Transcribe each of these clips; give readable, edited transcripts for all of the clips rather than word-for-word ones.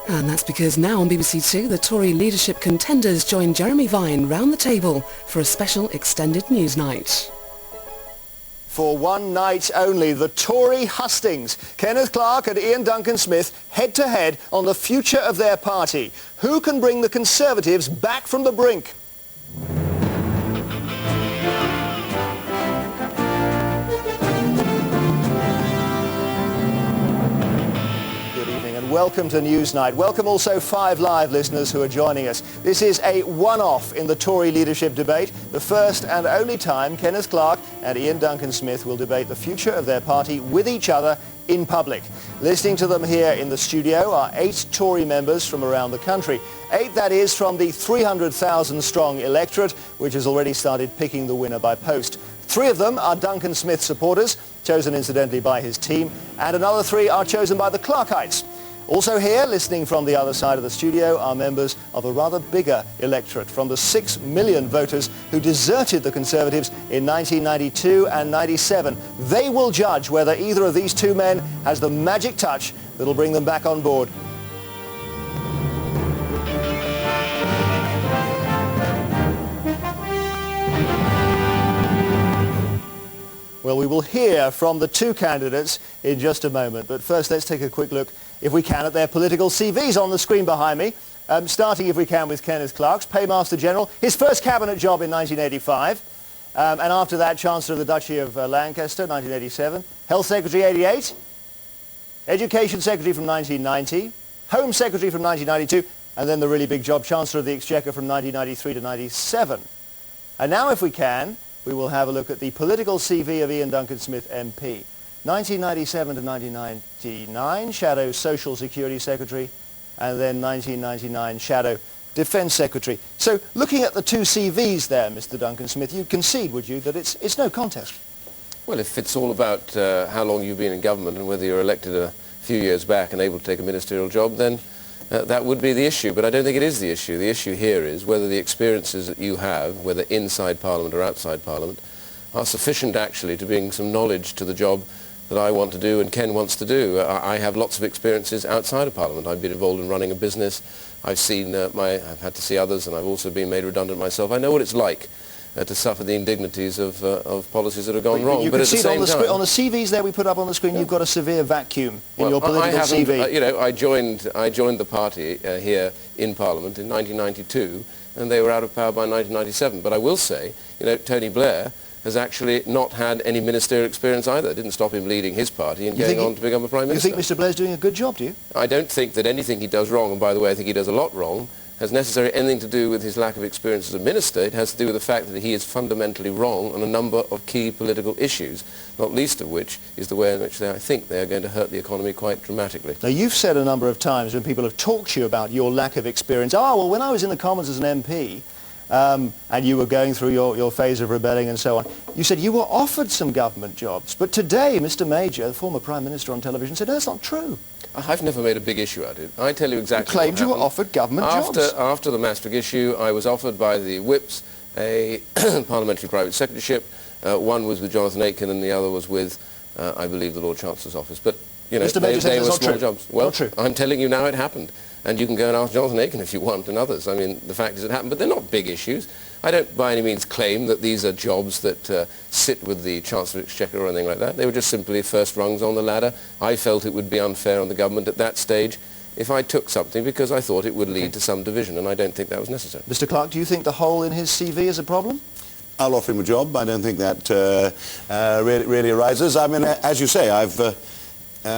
And that's because now on BBC2, the Tory leadership contenders join Jeremy Vine round the table for a special extended news night. For one night only, the Tory hustings, Kenneth Clarke and Iain Duncan Smith, head-to-head on the future of their party. Who can bring the Conservatives back from the brink? Welcome to Newsnight. Welcome also 5 Live listeners who are joining us. This is a one-off in the Tory leadership debate, the first and only time Kenneth Clarke and Iain Duncan Smith will debate the future of their party with each other in public. Listening to them here in the studio are 8 Tory members from around the country. 8, that is, from the 300,000 strong electorate, which has already started picking the winner by post. 3 of them are Duncan Smith supporters, chosen incidentally by his team, and another 3 are chosen by the Clarkeites. Also here, listening from the other side of the studio, are members of a rather bigger electorate from the 6 million voters who deserted the Conservatives in 1992 and 97. They will judge whether either of these 2 men has the magic touch that'll bring them back on board. Well, we will hear from the 2 candidates in just a moment. But first, let's take a quick look, if we can, at their political CVs on the screen behind me. Starting, if we can, with Kenneth Clarke's Paymaster General, his first cabinet job in 1985. And after that, Chancellor of the Duchy of Lancaster, 1987. Health Secretary, 88. Education Secretary from 1990. Home Secretary from 1992. And then the really big job, Chancellor of the Exchequer from 1993 to 97. And now, if we can, we will have a look at the political CV of Iain Duncan Smith MP. 1997 to 1999, Shadow Social Security Secretary, and then 1999, Shadow Defence Secretary. So looking at the 2 CVs there, Mr. Duncan Smith, you'd concede, would you, that it's no contest? Well, if it's all about how long you've been in government and whether you're elected a few years back and able to take a ministerial job, then that would be the issue. But I don't think it is the issue. The issue here is whether the experiences that you have, whether inside Parliament or outside Parliament, are sufficient actually to bring some knowledge to the job that I want to do and Ken wants to do. I have lots of experiences outside of Parliament. I've been involved in running a business. I've seen I've had to see others, and I've also been made redundant myself. I know what it's like to suffer the indignities of policies that have gone wrong. But at the same time, on the CVs there we put up on the screen, you've got a severe vacuum in your political CV. You know, I joined the party here in Parliament in 1992, and they were out of power by 1997. But I will say, you know, Tony Blair has actually not had any ministerial experience either. It didn't stop him leading his party and going on to become a Prime Minister. You think Mr. Blair's doing a good job, do you? I don't think that anything he does wrong, and by the way, I think he does a lot wrong, has necessarily anything to do with his lack of experience as a minister. It has to do with the fact that he is fundamentally wrong on a number of key political issues, not least of which is the way in which I think they are going to hurt the economy quite dramatically. Now, you've said a number of times when people have talked to you about your lack of experience, well, when I was in the Commons as an MP, and you were going through your phase of rebelling and so on, you said you were offered some government jobs. But today, Mr. Major, the former Prime Minister on television, said, no, that's not true. I've never made a big issue out of it. I tell you exactly what happened. You claimed you were offered government jobs. After the Maastricht issue, I was offered by the whips a parliamentary private secretaryship. One was with Jonathan Aitken and the other was with, I believe, the Lord Chancellor's office. But, you know, Mr. Major they were not small true. jobs. Well, not true. I'm telling you now it happened. And you can go and ask Jonathan Aitken if you want and others. I mean, the fact is it happened. But they're not big issues. I don't by any means claim that these are jobs that sit with the Chancellor of the Exchequer or anything like that. They were just simply first rungs on the ladder. I felt it would be unfair on the government at that stage if I took something because I thought it would lead to some division, and I don't think that was necessary. Mr. Clarke, do you think the hole in his CV is a problem? I'll offer him a job. I don't think that really arises. I mean, as you say, I've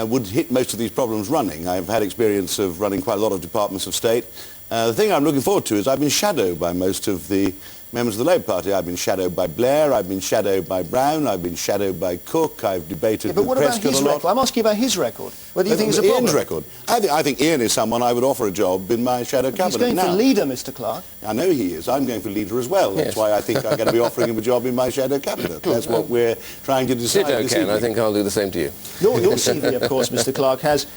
would hit most of these problems running. I've had experience of running quite a lot of departments of state. The thing I'm looking forward to is I've been shadowed by most of the members of the Labour Party. I've been shadowed by Blair, I've been shadowed by Brown, I've been shadowed by Cook, I've debated with Prescott a lot. I'm asking about his record. Whether you think it's a problem? Iain's record. I think Iain is someone I would offer a job in my shadow cabinet. He's going for leader, Mr. Clarke. I know he is. I'm going for leader as well. That's why I think I'm going to be offering him a job in my shadow cabinet. That's what we're trying to decide this evening. I think I'll do the same to you. Your CV, of course, Mr. Clarke, has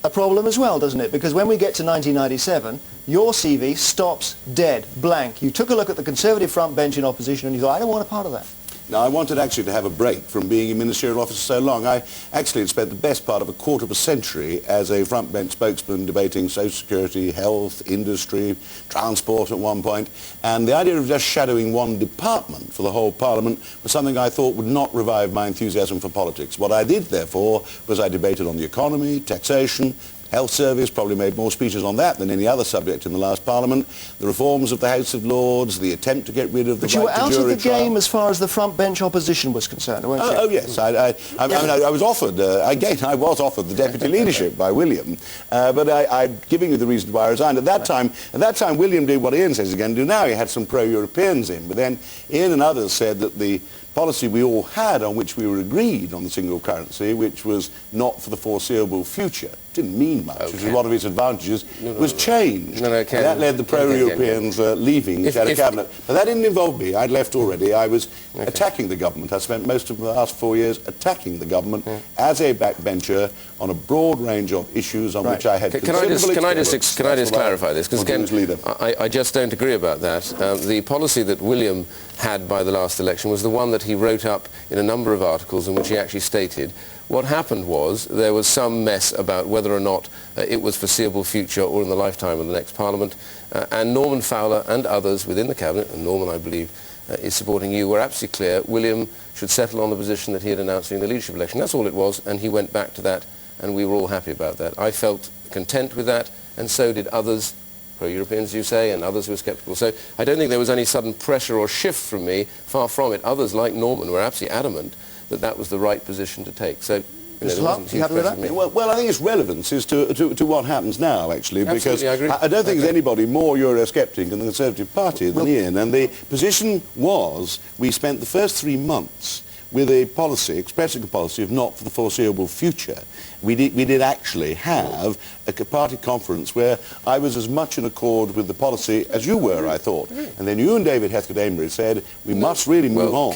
a problem as well, doesn't it? Because when we get to 1997, your CV stops dead, blank. You took a look at the Conservative front bench in opposition and you thought, I don't want a part of that. Now, I wanted actually to have a break from being a ministerial officer so long. I actually had spent the best part of a quarter of a century as a front bench spokesman debating social security, health, industry, transport at one point, and the idea of just shadowing one department for the whole Parliament was something I thought would not revive my enthusiasm for politics. What I did, therefore, was I debated on the economy, taxation, Health Service, probably made more speeches on that than any other subject in the last Parliament. The reforms of the House of Lords, the attempt to get rid of the right to jury trial. But you were out of the game as far as the front bench opposition was concerned, weren't you? Oh yes, I was offered, again, I was offered the deputy leadership by William, but I'm giving you the reason why I resigned. At that time, William did what Iain says he's going to do now. He had some pro-Europeans in, but then Iain and others said that the policy we all had on which we were agreed on the single currency, which was not for the foreseeable future, didn't mean much, which is one of its advantages, was changed. And that led the pro-Europeans leaving the shadow cabinet. But that didn't involve me. I'd left already. I was attacking the government. I spent most of the last 4 years attacking the government as a backbencher on a broad range of issues on which I had considerable experience. Can I just clarify this? Because again, I just don't agree about that. The policy that William had by the last election was the one that he wrote up in a number of articles in which he actually stated what happened was there was some mess about whether or not it was foreseeable future or in the lifetime of the next Parliament, and Norman Fowler and others within the Cabinet, and Norman, I believe, is supporting you, were absolutely clear William should settle on the position that he had announced during the leadership election. That's all it was, and he went back to that, and we were all happy about that. I felt content with that, and so did others, pro-Europeans, you say, and others who were sceptical. So I don't think there was any sudden pressure or shift from me. Far from it. Others, like Norman, were absolutely adamant that that was the right position to take. So, Mr. Clarke, you happy with that? Well, I think its relevance is to what happens now, actually, because I agree. I don't think there's anybody more Eurosceptic in the Conservative Party than Iain. And the position was we spent the first 3 months with a policy, expressing a policy of not for the foreseeable future. We did actually have a party conference where I was as much in accord with the policy as you were, I thought. And then you and David Heathcote-Amery said, we must really move on.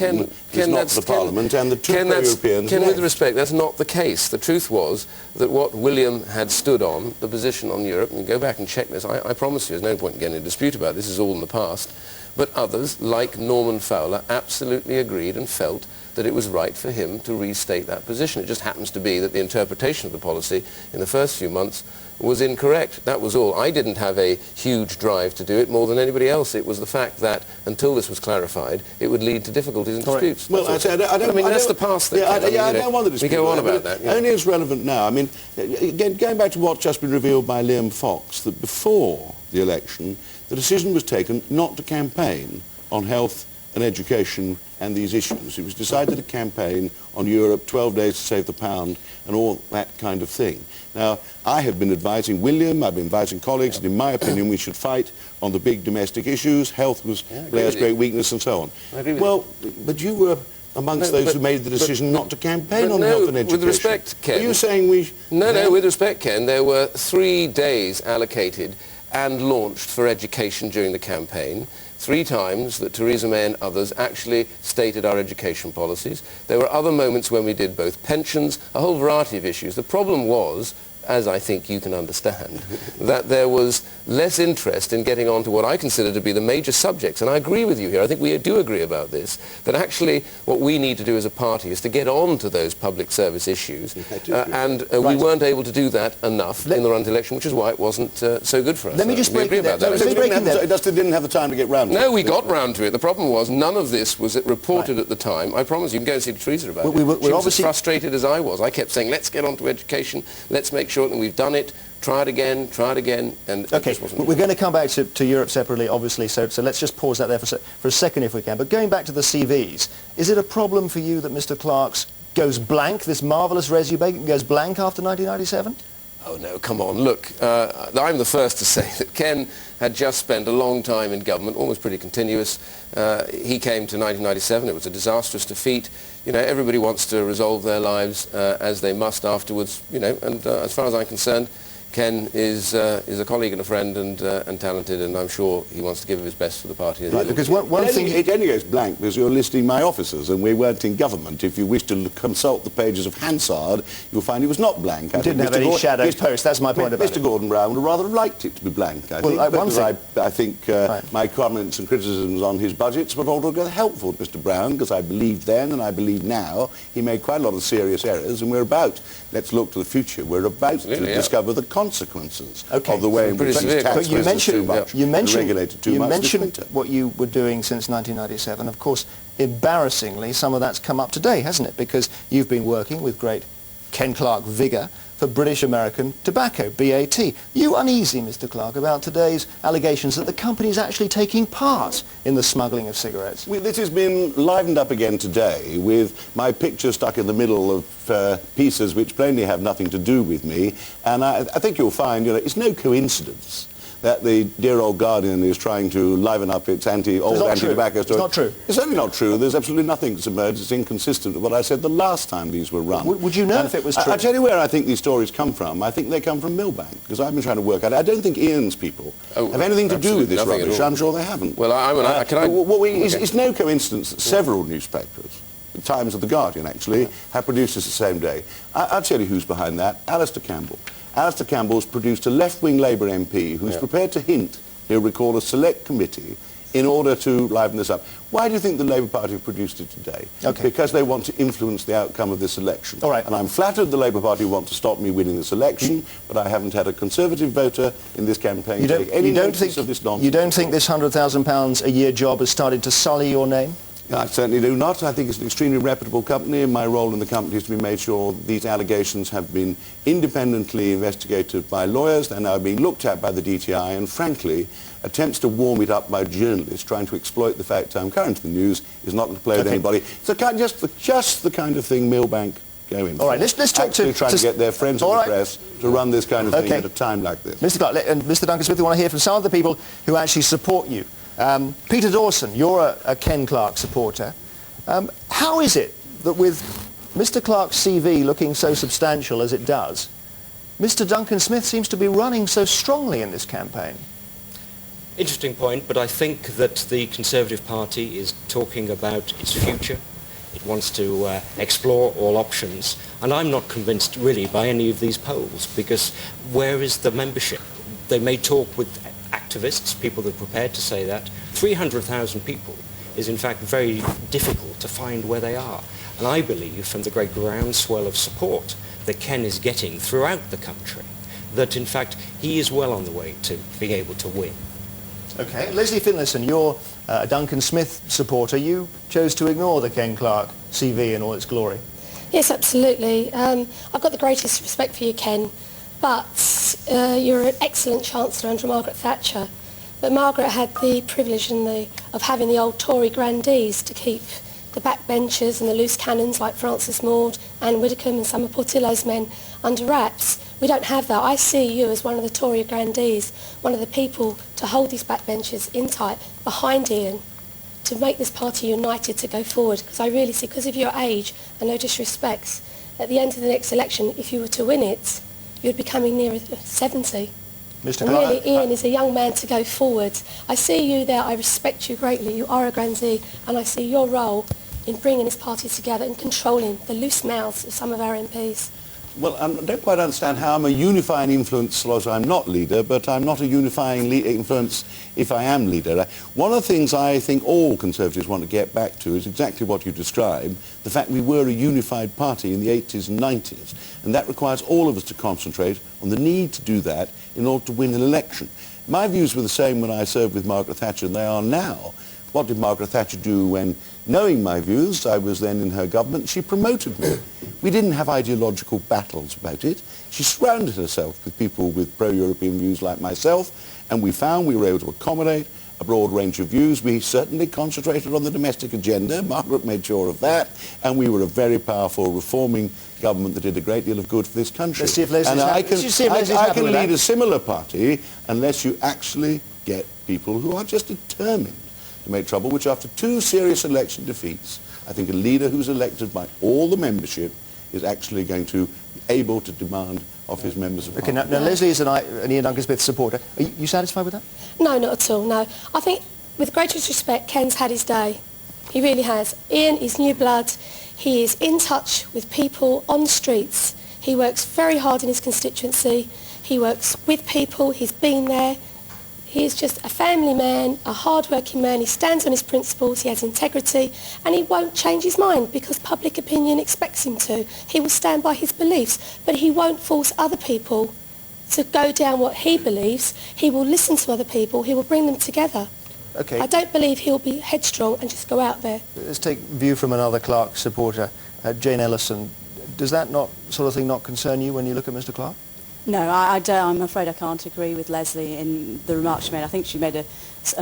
It's not for the Parliament, and the two pro-Europeans Ken, with respect, that's not the case. The truth was that what William had stood on, the position on Europe, and go back and check this, I promise you, there's no point in getting a dispute about this is all in the past, but others, like Norman Fowler, absolutely agreed and felt that it was right for him to restate that position. It just happens to be that the interpretation of the policy in the first few months was incorrect. That was all. I didn't have a huge drive to do it more than anybody else. It was the fact that until this was clarified, it would lead to difficulties and disputes. Well, I mean, that's the past thing. I don't want to dispute. We go on about that. Only as relevant now. I mean, again, going back to what's just been revealed by Liam Fox, that before the election, the decision was taken not to campaign on health and education and these issues. It was decided to campaign on Europe, 12 days to save the pound, and all that kind of thing. Now, I have been advising William, I've been advising colleagues, and in my opinion, we should fight on the big domestic issues. Health was Blair's great weakness, and so on. Well, but you were amongst those who made the decision not to campaign on health and education. With respect, Ken... Are you saying we... No, with respect, Ken, there were 3 days allocated and launched for education during the campaign. 3 times that Theresa May and others actually stated our education policies. There were other moments when we did both pensions, a whole variety of issues. The problem was, as I think you can understand, that there was less interest in getting on to what I consider to be the major subjects. And I agree with you here. I think we do agree about this, that actually what we need to do as a party is to get on to those public service issues. We weren't able to do that enough in the run to election, which is why it wasn't so good for us. Let me just break it down. It just didn't have the time to get round to it. No, we got round to it. The problem was none of this was reported at the time. I promise you can go and see Theresa about it. She was as frustrated as I was. I kept saying, let's get on to education, let's make sure that we've done it, try it again, and okay, we're going to come back to Europe separately, obviously, so let's just pause that there for a second if we can. But going back to the CVs, is it a problem for you that Mr. Clarke's goes blank, this marvellous resume goes blank after 1997? Oh no, come on, look, I'm the first to say that Ken had just spent a long time in government, almost pretty continuous. He came to 1997, it was a disastrous defeat. You know, everybody wants to resolve their lives as they must afterwards, you know, and as far as I'm concerned, Ken is a colleague and a friend and talented, and I'm sure he wants to give his best for the party. Right, because one thing... It only goes blank because you're listing my officers, and we weren't in government. If you wish to consult the pages of Hansard, you'll find it was not blank. You didn't have any shadow post, that's my point about it. Mr Gordon Brown would rather have liked it to be blank, I think. My comments and criticisms on his budgets were altogether helpful to Mr Brown, because I believed then and I believe now he made quite a lot of serious errors, and we're about, let's look to the future, we're about to discover the consequences of the way in which these tax rates too much, regulated too much. You mentioned what you were doing since 1997. Of course, embarrassingly, some of that's come up today, hasn't it? Because you've been working with great Ken Clarke vigour for British American Tobacco, BAT. Are you uneasy, Mr Clarke, about today's allegations that the company is actually taking part in the smuggling of cigarettes? This has been livened up again today with my picture stuck in the middle of pieces which plainly have nothing to do with me, and I think you'll find, it's no coincidence that the dear old Guardian is trying to liven up its anti-tobacco story. It's not true. It's certainly not true. There's absolutely nothing that's emerged. It's inconsistent with what I said the last time these were run. Would you know if it was true? I'll tell you where I think these stories come from. I think they come from Millbank, because I've been trying to work out. I don't think Iain's people have anything to do with this rubbish. I'm sure they haven't. Well, it's no coincidence that several newspapers, the Times and the Guardian actually, have produced this the same day. I'll tell you who's behind that. Alistair Campbell. Alistair Campbell's produced a left-wing Labour MP who's prepared to hint he'll recall a select committee in order to liven this up. Why do you think the Labour Party have produced it today? Because they want to influence the outcome of this election. All right. And I'm flattered the Labour Party want to stop me winning this election, but I haven't had a Conservative voter in this campaign take any notice of this nonsense. You don't think this £100,000 a year job has started to sully your name? I certainly do not. I think it's an extremely reputable company, and my role in the company is to be made sure these allegations have been independently investigated by lawyers. They're now being looked at by the DTI, and frankly, attempts to warm it up by journalists trying to exploit the fact I'm current in the news is not going to play with anybody. It's just the kind of thing Millbank go in. All right, let's talk to... trying to get their friends in the press to run this kind of thing at a time like this. Mr Clarke and Mr Duncan Smith, we want to hear from some of the people who actually support you. Peter Dawson, you're a Ken Clarke supporter. How is it that with Mr Clarke's CV looking so substantial as it does, Mr Duncan Smith seems to be running so strongly in this campaign? Interesting point, but I think that the Conservative Party is talking about its future. It wants to explore all options, and I'm not convinced really by any of these polls, because where is the membership? They may talk with activists, people that are prepared to say that. 300,000 people is in fact very difficult to find where they are. And I believe from the great groundswell of support that Ken is getting throughout the country, that in fact he is well on the way to being able to win. Okay, Leslie Finlayson, you're a Duncan Smith supporter. You chose to ignore the Ken Clarke CV in all its glory. Yes, absolutely. I've got the greatest respect for you, Ken, but you're an excellent Chancellor under Margaret Thatcher. But Margaret had the privilege of having the old Tory grandees to keep the backbenchers and the loose cannons like Francis Maude, Anne Widdecombe and some of Portillo's men under wraps. We don't have that. I see you as one of the Tory grandees, one of the people to hold these backbenchers in tight behind Iain, to make this party united to go forward. Because I really see, because of your age, and no disrespects, at the end of the next election, if you were to win it, you'd be coming near 70. Mr. And really, Iain is a young man to go forward. I see you there. I respect you greatly. You are a grandee, and I see your role in bringing this party together and controlling the loose mouths of some of our MPs. Well, I don't quite understand how I'm a unifying influence whilst I'm not leader, but I'm not a unifying influence if I am leader. One of the things I think all Conservatives want to get back to is exactly what you described, the fact we were a unified party in the 80s and 90s, and that requires all of us to concentrate on the need to do that in order to win an election. My views were the same when I served with Margaret Thatcher, and they are now. What did Margaret Thatcher do when, knowing my views, I was then in her government, she promoted me. We didn't have ideological battles about it. She surrounded herself with people with pro-European views like myself, and we found we were able to accommodate a broad range of views. We certainly concentrated on the domestic agenda. Margaret made sure of that, and we were a very powerful reforming government that did a great deal of good for this country. Let's see if Leslie's I can lead a similar party unless you actually get people who are just determined to make trouble, which after 2 serious election defeats, I think a leader who's elected by all the membership is actually going to be able to demand of his members of Okay, parliament. now Leslie is an Iain Duncan Smith supporter. Are you satisfied with that? No, not at all, no. I think, with greatest respect, Ken's had his day. He really has. Iain is new blood. He is in touch with people on the streets. He works very hard in his constituency. He works with people. He's been there. He is just a family man, a hard-working man. He stands on his principles. He has integrity. And he won't change his mind because public opinion expects him to. He will stand by his beliefs. But he won't force other people to go down what he believes. He will listen to other people. He will bring them together. Okay. I don't believe he'll be headstrong and just go out there. Let's take view from another Clarke supporter, Jane Ellison. Does that sort of thing not concern you when you look at Mr. Clarke? No, I don't. I'm afraid I can't agree with Leslie in the remarks she made. I think she made a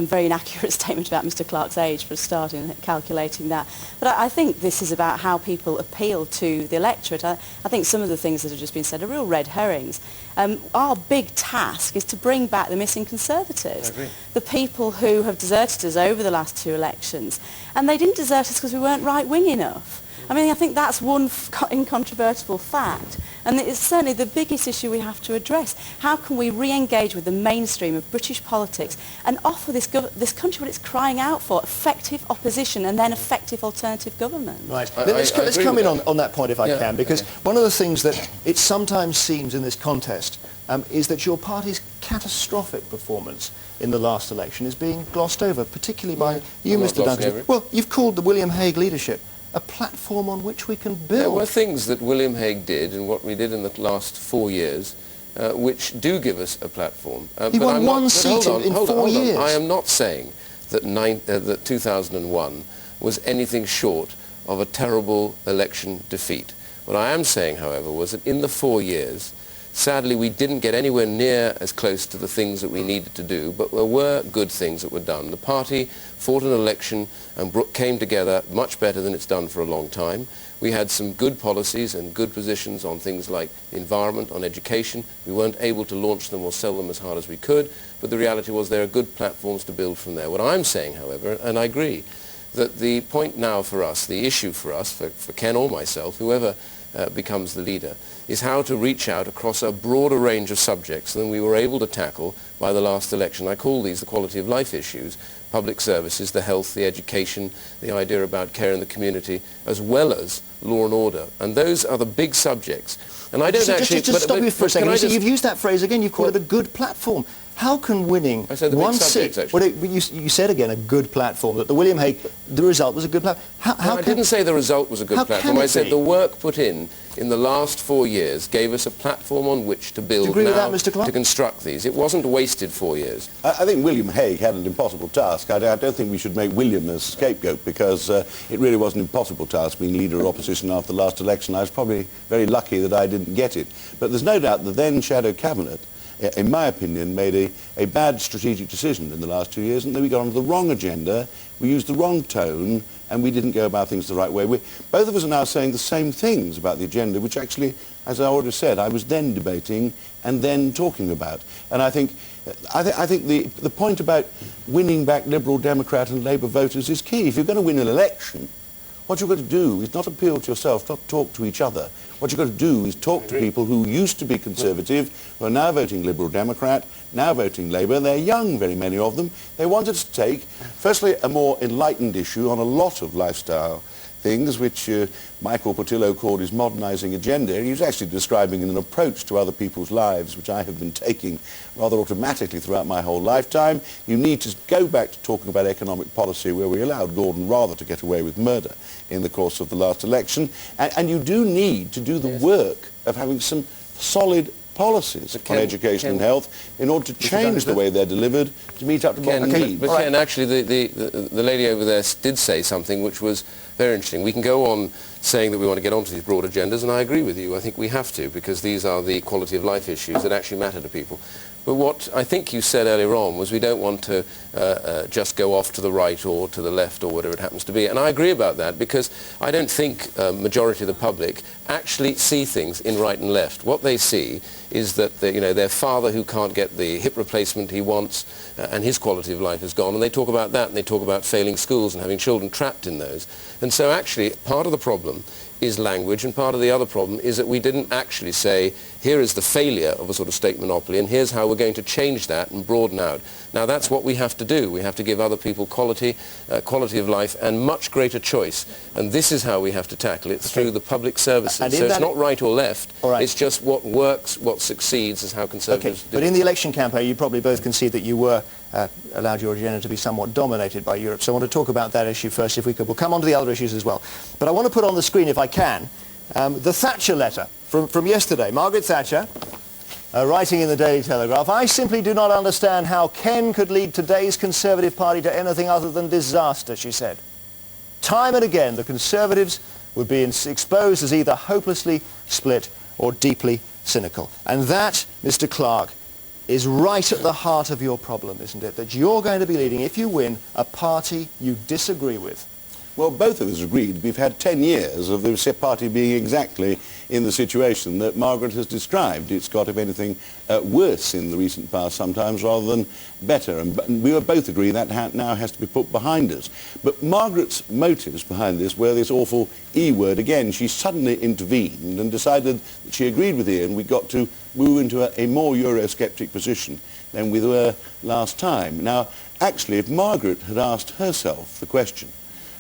very inaccurate statement about Mr. Clarke's age for a start in calculating that. But I think this is about how people appeal to the electorate. I think some of the things that have just been said are real red herrings. Our big task is to bring back the missing Conservatives, the people who have deserted us over the last 2 elections. And they didn't desert us because we weren't right-wing enough. I mean, I think that's one incontrovertible fact. And it's certainly the biggest issue we have to address. How can we re-engage with the mainstream of British politics and offer this country what it's crying out for, effective opposition and then effective alternative government? Right. Let's come in on that point if I can, because one of the things that it sometimes seems in this contest is that your party's catastrophic performance in the last election is being glossed over, particularly by you, Mr. Duncan. Well, you've called the William Hague leadership a platform on which we can build. There were things that William Hague did and what we did in the last 4 years which do give us a platform. He won one seat in 4 years. I am not saying that 2001 was anything short of a terrible election defeat. What I am saying, however, was that in the 4 years, sadly, we didn't get anywhere near as close to the things that we needed to do, but there were good things that were done. The party fought an election and came together much better than it's done for a long time. We had some good policies and good positions on things like the environment, on education. We weren't able to launch them or sell them as hard as we could, but the reality was there are good platforms to build from there. What I'm saying, however, and I agree, that the point now for us, the issue for us, for Ken or myself, whoever becomes the leader, is how to reach out across a broader range of subjects than we were able to tackle by the last election. I call these the quality of life issues, public services, the health, the education, the idea about care in the community, as well as law and order. And those are the big subjects. And I don't actually... Just stop you for a second. You've used that phrase again. You've called it a good platform. How can winning one seat... Well, you said again a good platform, that the William Hague, the result was a good platform. I didn't say the result was a good platform. I said the work put in the last 4 years gave us a platform on which to build now, to construct these. It wasn't wasted 4 years. I think William Hague had an impossible task. I don't think we should make William a scapegoat, because it really was an impossible task being leader of opposition after the last election. I was probably very lucky that I didn't get it. But there's no doubt the then shadow cabinet, in my opinion, made a bad strategic decision in the last 2 years, and then we got onto the wrong agenda, we used the wrong tone, and we didn't go about things the right way. Both of us are now saying the same things about the agenda, which actually, as I already said, I was then debating and then talking about. And I think the point about winning back Liberal, Democrat and Labour voters is key. If you're going to win an election, what you've got to do is not appeal to yourself, not talk to each other. What you've got to do is talk to people who used to be Conservative, who are now voting Liberal Democrat, now voting Labour. They're young, very many of them. They wanted to take, firstly, a more enlightened issue on a lot of lifestyle things, which Michael Portillo called his modernising agenda. He was actually describing an approach to other people's lives, which I have been taking rather automatically throughout my whole lifetime. You need to go back to talking about economic policy, where we allowed Gordon rather to get away with murder in the course of the last election. And you do need to do the work of having some solid policies on education and health in order to change the way they're delivered to meet up to modern needs. But Ken, actually, the lady over there did say something which was very interesting. We can go on saying that we want to get onto these broad agendas, and I agree with you. I think we have to, because these are the quality of life issues that actually matter to people. But what I think you said earlier on was we don't want to just go off to the right or to the left or whatever it happens to be. And I agree about that, because I don't think majority of the public actually see things in right and left. What they see is that their father who can't get the hip replacement he wants and his quality of life is gone, and they talk about that, and they talk about failing schools and having children trapped in those. And so actually part of the problem is language, and part of the other problem is that we didn't actually say, here is the failure of a sort of state monopoly, and here's how we're going to change that and broaden out. Now that's what we have to do. We have to give other people quality of life and much greater choice, and this is how we have to tackle it, through the public services. And so it's not right or left, it's just what works, what succeeds is how Conservatives do. But in the election campaign you probably both concede that you were allowed your agenda to be somewhat dominated by Europe, so I want to talk about that issue first if we could. We'll come on to the other issues as well. But I want to put on the screen, if I can, the Thatcher letter from yesterday. Margaret Thatcher, writing in the Daily Telegraph, "I simply do not understand how Ken could lead today's Conservative Party to anything other than disaster," she said. Time and again the Conservatives would be exposed as either hopelessly split or deeply cynical. And that, Mr. Clarke, is right at the heart of your problem, isn't it? That you're going to be leading, if you win, a party you disagree with. Well, both of us agreed. We've had 10 years of the party being exactly in the situation that Margaret has described. It's got, if anything, worse in the recent past sometimes rather than better. And we both agree that now has to be put behind us. But Margaret's motives behind this were this awful E word. Again, she suddenly intervened and decided that she agreed with Iain. We got to move into a more Eurosceptic position than we were last time. Now, actually, if Margaret had asked herself the question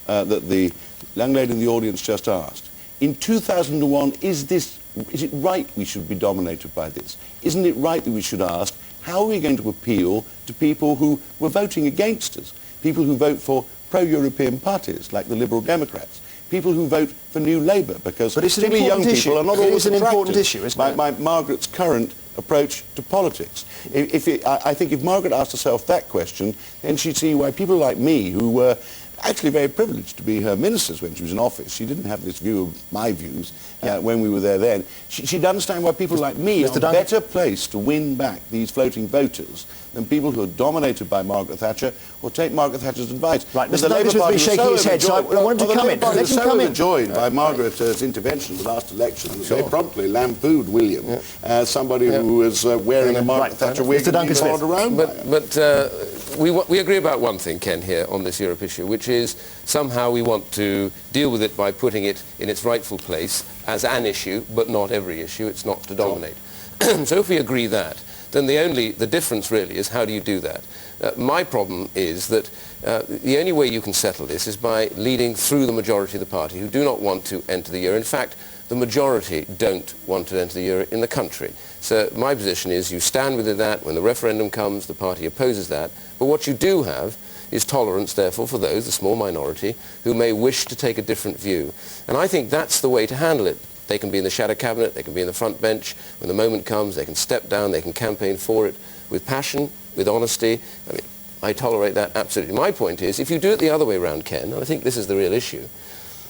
that the young lady in the audience just asked, in 2001, is it right we should be dominated by this? Isn't it right that we should ask, how are we going to appeal to people who were voting against us? People who vote for pro-European parties, like the Liberal Democrats. People who vote for New Labour, because particularly young people are not always attracted by Margaret's current approach to politics. I think if Margaret asked herself that question, then she'd see why people like me, who were actually very privileged to be her ministers when she was in office. She didn't have this view of my views when we were there then. She'd understand why people like me are better placed to win back these floating voters than people who are dominated by Margaret Thatcher or take Margaret Thatcher's advice. Right, Mr. Labour Party was shaking his head, so I wanted to come in. Let him come in. Overjoyed by Margaret's intervention in the last election, and they promptly lampooned William as somebody who was wearing a Margaret Thatcher wig and being followed around by her. We agree about one thing, Ken, here on this Europe issue, which is somehow we want to deal with it by putting it in its rightful place as an issue, but not every issue. It's not to dominate. So if we agree that, then the difference really is how do you do that? My problem is that the only way you can settle this is by leading through the majority of the party who do not want to enter the euro. In fact, the majority don't want to enter the euro in the country. So my position is you stand with that. When the referendum comes, the party opposes that. But what you do have is tolerance, therefore, for those, the small minority, who may wish to take a different view. And I think that's the way to handle it. They can be in the shadow cabinet, they can be in the front bench. When the moment comes, they can step down, they can campaign for it with passion, with honesty. I mean, I tolerate that absolutely. My point is, if you do it the other way around, Ken, and I think this is the real issue,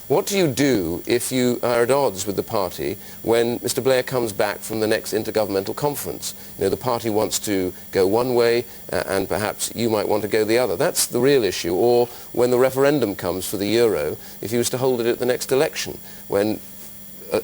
what do you do if you are at odds with the party when Mr. Blair comes back from the next intergovernmental conference? You know, the party wants to go one way and perhaps you might want to go the other. That's the real issue. Or when the referendum comes for the euro, if you was to hold it at the next election, when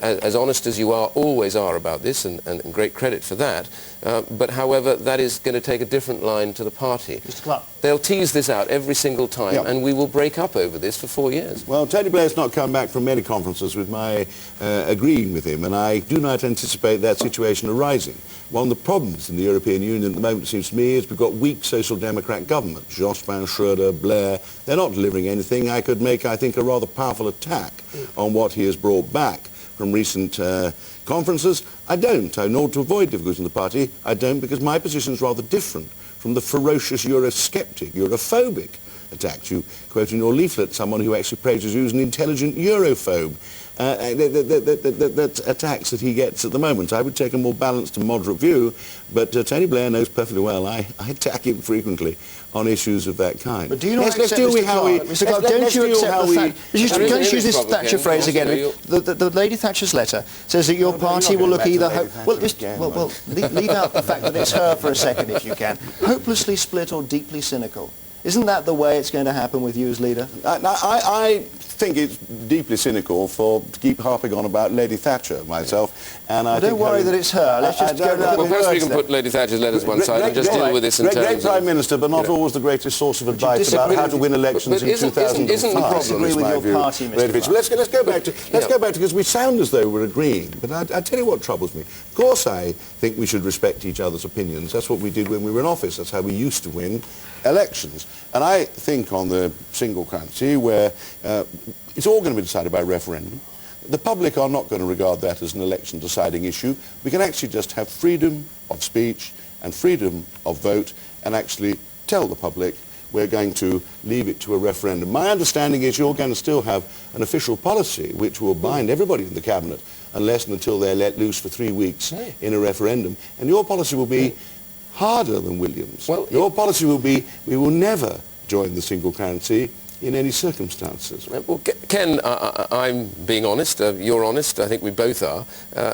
as honest as you always are about this, and great credit for that, but however, that is going to take a different line to the party. Mr. Clarke. They'll tease this out every single time, and we will break up over this for 4 years. Well, Tony Blair's not come back from many conferences with my agreeing with him, and I do not anticipate that situation arising. One of the problems in the European Union at the moment, it seems to me, is we've got weak social democrat governments. Jospin, Schroeder, Blair, they're not delivering anything. I could make, I think, a rather powerful attack on what he has brought back from recent conferences. I don't. In order to avoid difficulties in the party, I don't, because my position is rather different from the ferocious Eurosceptic, Europhobic attacks. You quote in your leaflet someone who actually praises you as an intelligent Europhobe. That attacks that he gets at the moment. I would take a more balanced and moderate view, but Tony Blair knows perfectly well I attack him frequently on issues of that kind. But do you not accept, Mr. Clarke, don't you accept the fact... Can you use this Thatcher phrase again? The Lady Thatcher's letter says that your party will look either... leave out the fact that it's her for a second, if you can. Hopelessly split or deeply cynical. Isn't that the way it's going to happen with you as leader? think it's deeply cynical to keep harping on about Lady Thatcher, myself. And I don't worry that it's her. Let's just go down. Well, perhaps we can put Lady Thatcher's letters one side and just deal with this in terms Great Prime Minister, but not always the greatest source of advice about how to win elections in 2005. Isn't the problem with your party, Mr. Clarke? Let's go back to because we sound as though we're agreeing. But I tell you what troubles me. Of course, I think we should respect each other's opinions. That's what we did when we were in office. That's how we used to win elections. And I think on the single currency, where it's all going to be decided by referendum, the public are not going to regard that as an election deciding issue. We can actually just have freedom of speech and freedom of vote and actually tell the public we're going to leave it to a referendum. My understanding is you're going to still have an official policy which will bind everybody in the cabinet unless and until they're let loose for 3 weeks in a referendum. And your policy will be harder than William's. Well, your policy will be we will never join the single currency in any circumstances. Well, Ken, I'm being honest, you're honest, I think we both are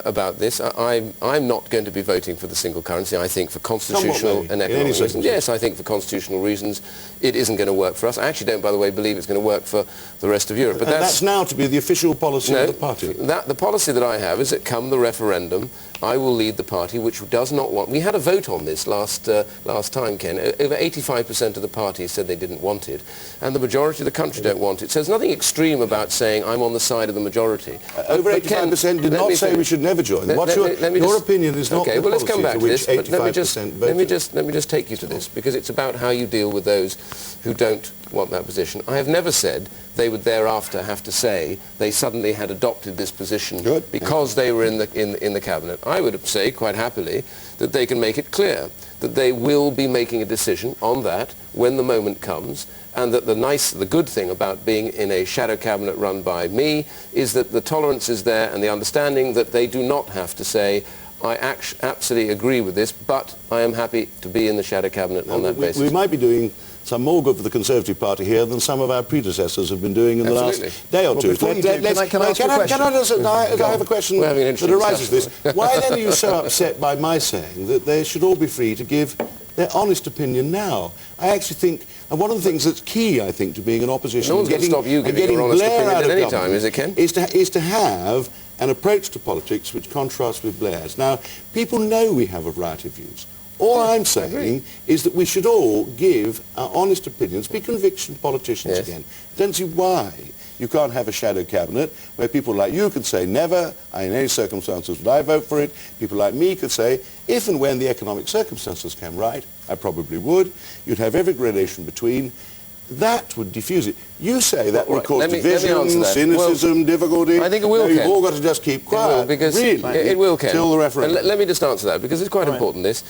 about this. I'm not going to be voting for the single currency. I think for constitutional and economic reasons. Yes, I think for constitutional reasons it isn't going to work for us. I actually don't, by the way, believe it's going to work for the rest of Europe. But that's now to be the official policy of the party. The policy that I have is that come the referendum, I will lead the party which does not want... We had a vote on this last time, Ken. Over 85% of the party said they didn't want it, and the majority of the country don't want it. So there's nothing extreme about saying I'm on the side of the majority. Over 85% did not say we should never join. Your opinion is not the let's come policy back to to which this, 85% voted. let me just take you to this, because it's about how you deal with those who don't want that position. I have never said they would thereafter have to say they suddenly had adopted this position because they were in the cabinet. I would say quite happily that they can make it clear that they will be making a decision on that when the moment comes, and that the good thing about being in a shadow cabinet run by me is that the tolerance is there and the understanding that they do not have to say I absolutely agree with this, but I am happy to be in the shadow cabinet on that basis. We might be doing some more good for the Conservative Party here than some of our predecessors have been doing in the last day or two. Can I have a question that arises this? Why then are you so upset by my saying that they should all be free to give their honest opinion now? I actually think, and one of the things that's key, I think, to being an opposition... No one's going to stop you giving your honest opinion at any time, is it, Ken? Is to have an approach to politics which contrasts with Blair's. Now, people know we have a variety of views. All I'm saying is that we should all give our honest opinions, be conviction politicians again. I don't see why you can't have a shadow cabinet where people like you could say never, in any circumstances would I vote for it. People like me could say if and when the economic circumstances came right, I probably would. You'd have every gradation between. That would diffuse it. You say that would cause division, cynicism, difficulty. I think it will, Ken. You've all got to just keep quiet. It will, Ken. Till the referendum. Let me just answer that, because it's quite important, this.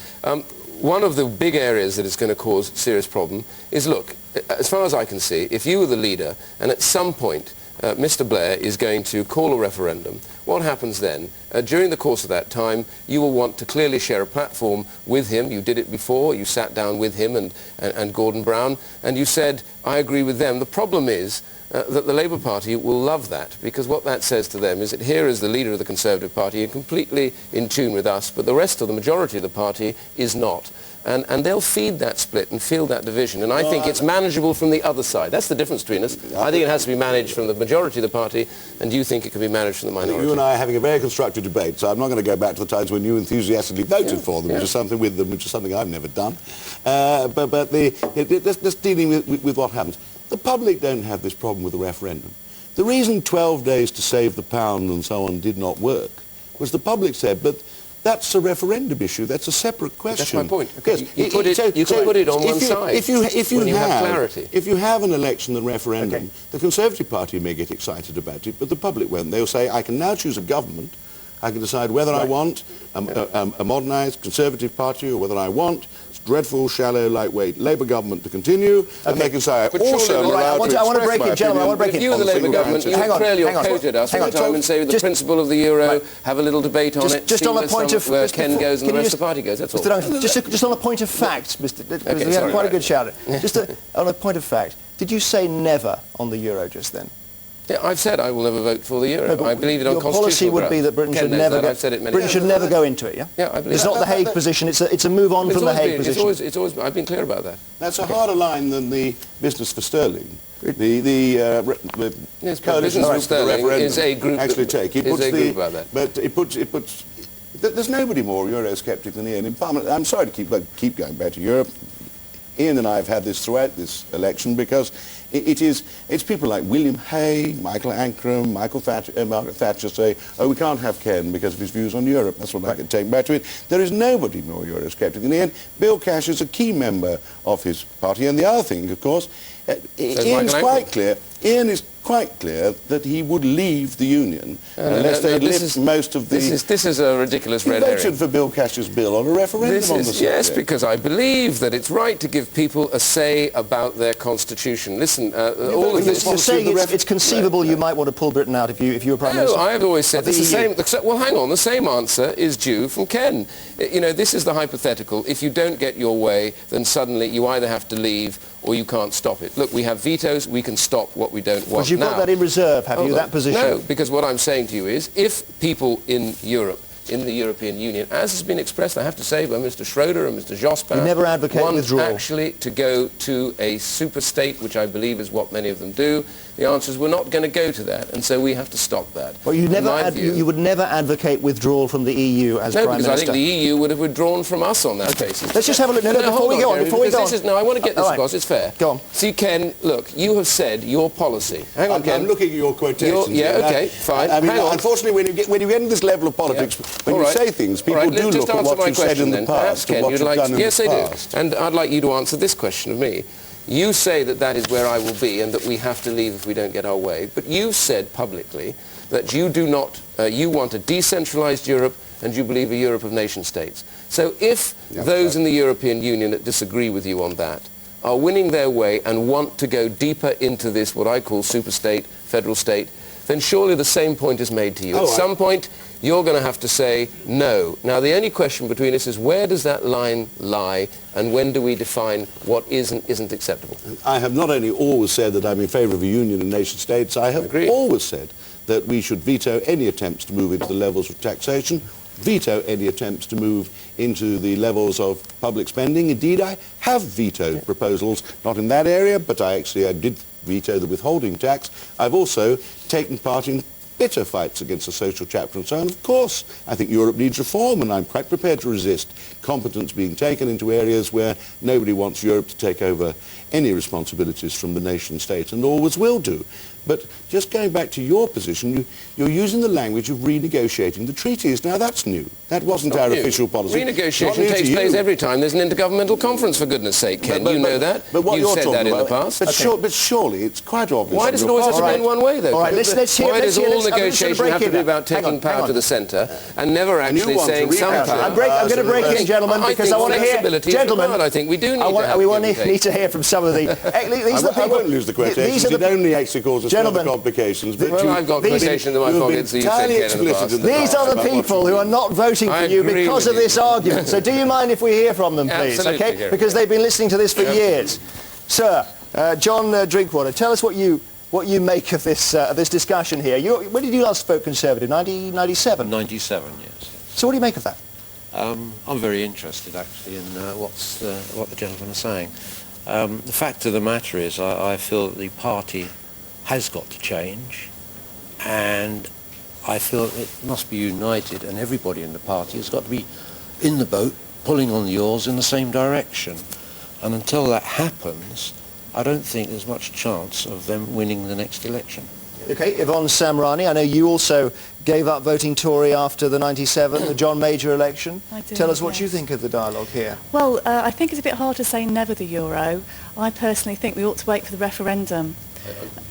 One of the big areas that is going to cause serious problem is, look, as far as I can see, if you were the leader and at some point Mr. Blair is going to call a referendum, what happens then? During the course of that time, you will want to clearly share a platform with him. You did it before. You sat down with him and Gordon Brown, and you said, I agree with them. The problem is that the Labour Party will love that, because what that says to them is that here is the leader of the Conservative Party and completely in tune with us, but the rest of the majority of the party is not. And they'll feed that split and feel that division. And I think it's manageable from the other side. That's the difference between us. I think it has to be managed from the majority of the party, and you think it can be managed from the minority. You and I are having a very constructive debate, so I'm not going to go back to the times when you enthusiastically voted for them, which is something with them, which is something I've never done. Just dealing with what happens. The public don't have this problem with the referendum. The reason 12 days to save the pound and so on did not work was the public said, but that's a referendum issue. That's a separate question. That's my point. Okay. You can put it on one side. If you have clarity. If you have an election and referendum, the Conservative Party may get excited about it, but the public won't. They'll say, I can now choose a government. I can decide whether I want a modernised Conservative Party or whether I want dreadful, shallow, lightweight Labour government to continue, and they can say, also I want to break it, gentlemen, I want to break it. If you were the Labour government, you would trail your coat at us all the time and say the principle of the euro, have a little debate on it, just on the point of where Ken goes and the rest of the party goes, that's all. Just on a point of fact, because we had quite a good shout. Just on a point of fact, did you say never on the euro just then? Yeah, I've said I will never vote for the euro. No, I believe it on your constitutional policy would be that Britain Ken should knows never that. go. I've said it many Britain should times. never go into it. Yeah. Yeah, I believe It's not the Hague position. It's a move on from the Hague position. It's always. I've been clear about that. That's a harder line than the business for sterling. The Yes, but coalition Business for for the Sterling referendum is a group actually that- take. It is puts a the, group about that. But it puts. There's nobody more Eurosceptic than Iain in Parliament. I'm sorry to keep going back to Europe. Iain and I have had this throughout this election because it's people like William Hay, Michael Ancram, Margaret Thatcher say, oh, we can't have Ken because of his views on Europe. That's what I can take back to it. There is nobody more Eurosceptic than Iain. Bill Cash is a key member of his party. And the other thing, of course, Iain is quite clear that he would leave the Union unless they lift most of the... This is a ridiculous red herring. He voted for Bill Cash's bill on a referendum on the subject. Yes, because I believe that it's right to give people a say about their constitution. Listen, all of this... You're saying it's conceivable you might want to pull Britain out if you were Prime Minister? No, I've always said the the same... EU. Well, hang on, the same answer is due from Ken. You know, this is the hypothetical. If you don't get your way, then suddenly you either have to leave or you can't stop it. Look, we have vetoes, we can stop what we don't want. But you've got that in reserve, have you, that position? No, because what I'm saying to you is, if people in Europe, in the European Union, as has been expressed, I have to say, by Mr. Schroeder and Mr. Jospin, you never advocate want withdrawal. actually to go to a super state, which I believe is what many of them do, the answer is we're not going to go to that, and so we have to stop that. Well, you would never advocate withdrawal from the EU as Prime Minister? No, because I think the EU would have withdrawn from us on that basis. Let's just have a look. Before we go on. No, I want to get this across. It's fair. Go on. See, Ken, look, you have said your policy. Hang on, Ken. I'm looking at your quotations. Fine. I mean, hang on. unfortunately, when you get into this level of politics, when you say things, people do look at what you've said in the past and what you've done in the past. Yes, I do. And I'd like you to answer this question of me. You say that that is where I will be and that we have to leave if we don't get our way. But you've said publicly that you do not, you want a decentralized Europe and you believe a Europe of nation states. So if those in the European Union that disagree with you on that are winning their way and want to go deeper into this, what I call superstate, federal state, then surely the same point is made to you. At some point, you're going to have to say no. Now, the only question between us is where does that line lie and when do we define what is and isn't acceptable? I have not only always said that I'm in favour of a union of nation states, I have always said that we should veto any attempts to move into the levels of taxation, veto any attempts to move into the levels of public spending. Indeed, I have vetoed proposals, not in that area, but I did veto the withholding tax. I've also taken part in bitter fights against the social chapter and so on. Of course, I think Europe needs reform, and I'm quite prepared to resist competence being taken into areas where nobody wants Europe to take over any responsibilities from the nation state, and always will do. But just going back to your position, you're using the language of renegotiating the treaties. Now, that's new. That wasn't our official policy. Renegotiation takes place every time there's an intergovernmental conference, for goodness sake, Ken. You know that. But what You've you're said talking that in the about, past. But surely it's quite obvious. Why does it always have to be in one way, though? All right, let's hear... Why does all negotiation have to be about Hang taking on. power to the centre and never actually saying some power? I'm going to break in, gentlemen, because I want to hear... Gentlemen, I think we do need to have we need to hear from some of the... I won't lose the quotations. It only actually causes further complications. Well, I've got quotations in my pocket, so you said Ken in the past. These are the people who are not voting for you because of this argument. So do you mind if we hear from them, please? Absolutely. Okay, because they've been listening to this for years. Sir, John Drinkwater, tell us what you make of this discussion here. When did you last vote Conservative? 1997? 97, yes. So what do you make of that? I'm very interested, actually, in what the gentlemen are saying. The fact of the matter is I feel that the party has got to change, and I feel it must be united, and everybody in the party has got to be in the boat, pulling on the oars in the same direction. And until that happens, I don't think there's much chance of them winning the next election. Okay, Yvonne Samrani, I know you also gave up voting Tory after the 97, the John Major election. I do, Tell us what you think of the dialogue here. Well, I think it's a bit hard to say never the euro. I personally think we ought to wait for the referendum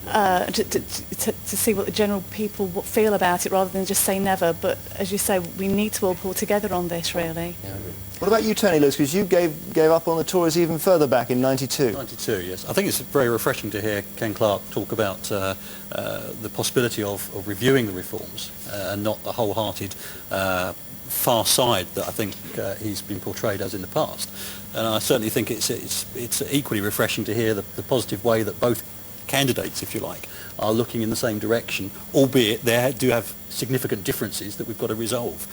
to see what the general people feel about it rather than just say never. But as you say, we need to all pull together on this, really. Yeah. What about you, Tony Lewis? Because you gave up on the Tories even further back in 92. 92, yes. I think it's very refreshing to hear Ken Clarke talk about the possibility of reviewing the reforms and not the wholehearted far side that I think he's been portrayed as in the past. And I certainly think it's equally refreshing to hear the positive way that both candidates, if you like, are looking in the same direction, albeit they do have significant differences that we've got to resolve.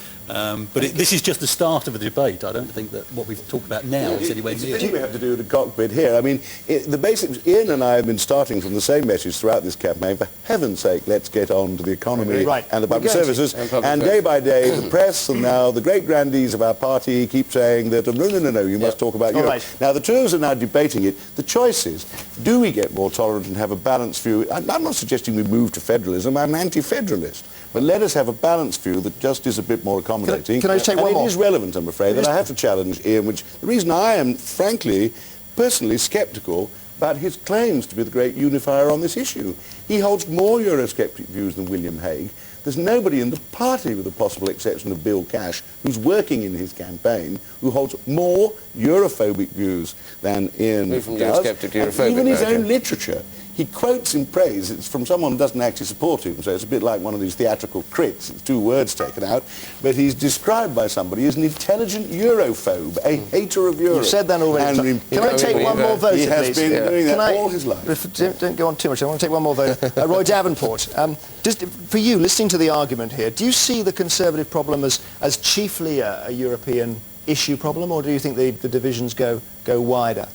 This is just the start of a debate. I don't think that what we've talked about now is anywhere near. I think we have to do the cockpit here. I mean, the basics, Iain and I have been starting from the same message throughout this campaign. For heaven's sake, let's get on to the economy and the public services. And day by day, the press and now the great grandees of our party keep saying that, no, you must talk about Europe. Now, the two of us are now debating it. The choice is, do we get more tolerant and have a balanced view? I'm not suggesting we move to federalism. I'm anti-federalist. But let us have a balanced view that just is a bit more accommodating. Can I just take one more? It is relevant, I'm afraid, that I have to challenge Iain, which the reason I am, frankly, personally sceptical about his claims to be the great unifier on this issue. He holds more Eurosceptic views than William Hague. There's nobody in the party, with the possible exception of Bill Cash, who's working in his campaign, who holds more Europhobic views than Iain does. Eurosceptic, even his own literature. He quotes in praise, it's from someone who doesn't actually support him, so it's a bit like one of these theatrical crits, it's 2 words taken out, but he's described by somebody as an intelligent Europhobe, a hater of Europe. You've said that already. Can I take one more vote, please? He has been doing that all his life. Don't go on too much, I want to take one more vote. Roy Davenport, just for you, listening to the argument here, do you see the Conservative problem as chiefly a European issue problem, or do you think the divisions go wider?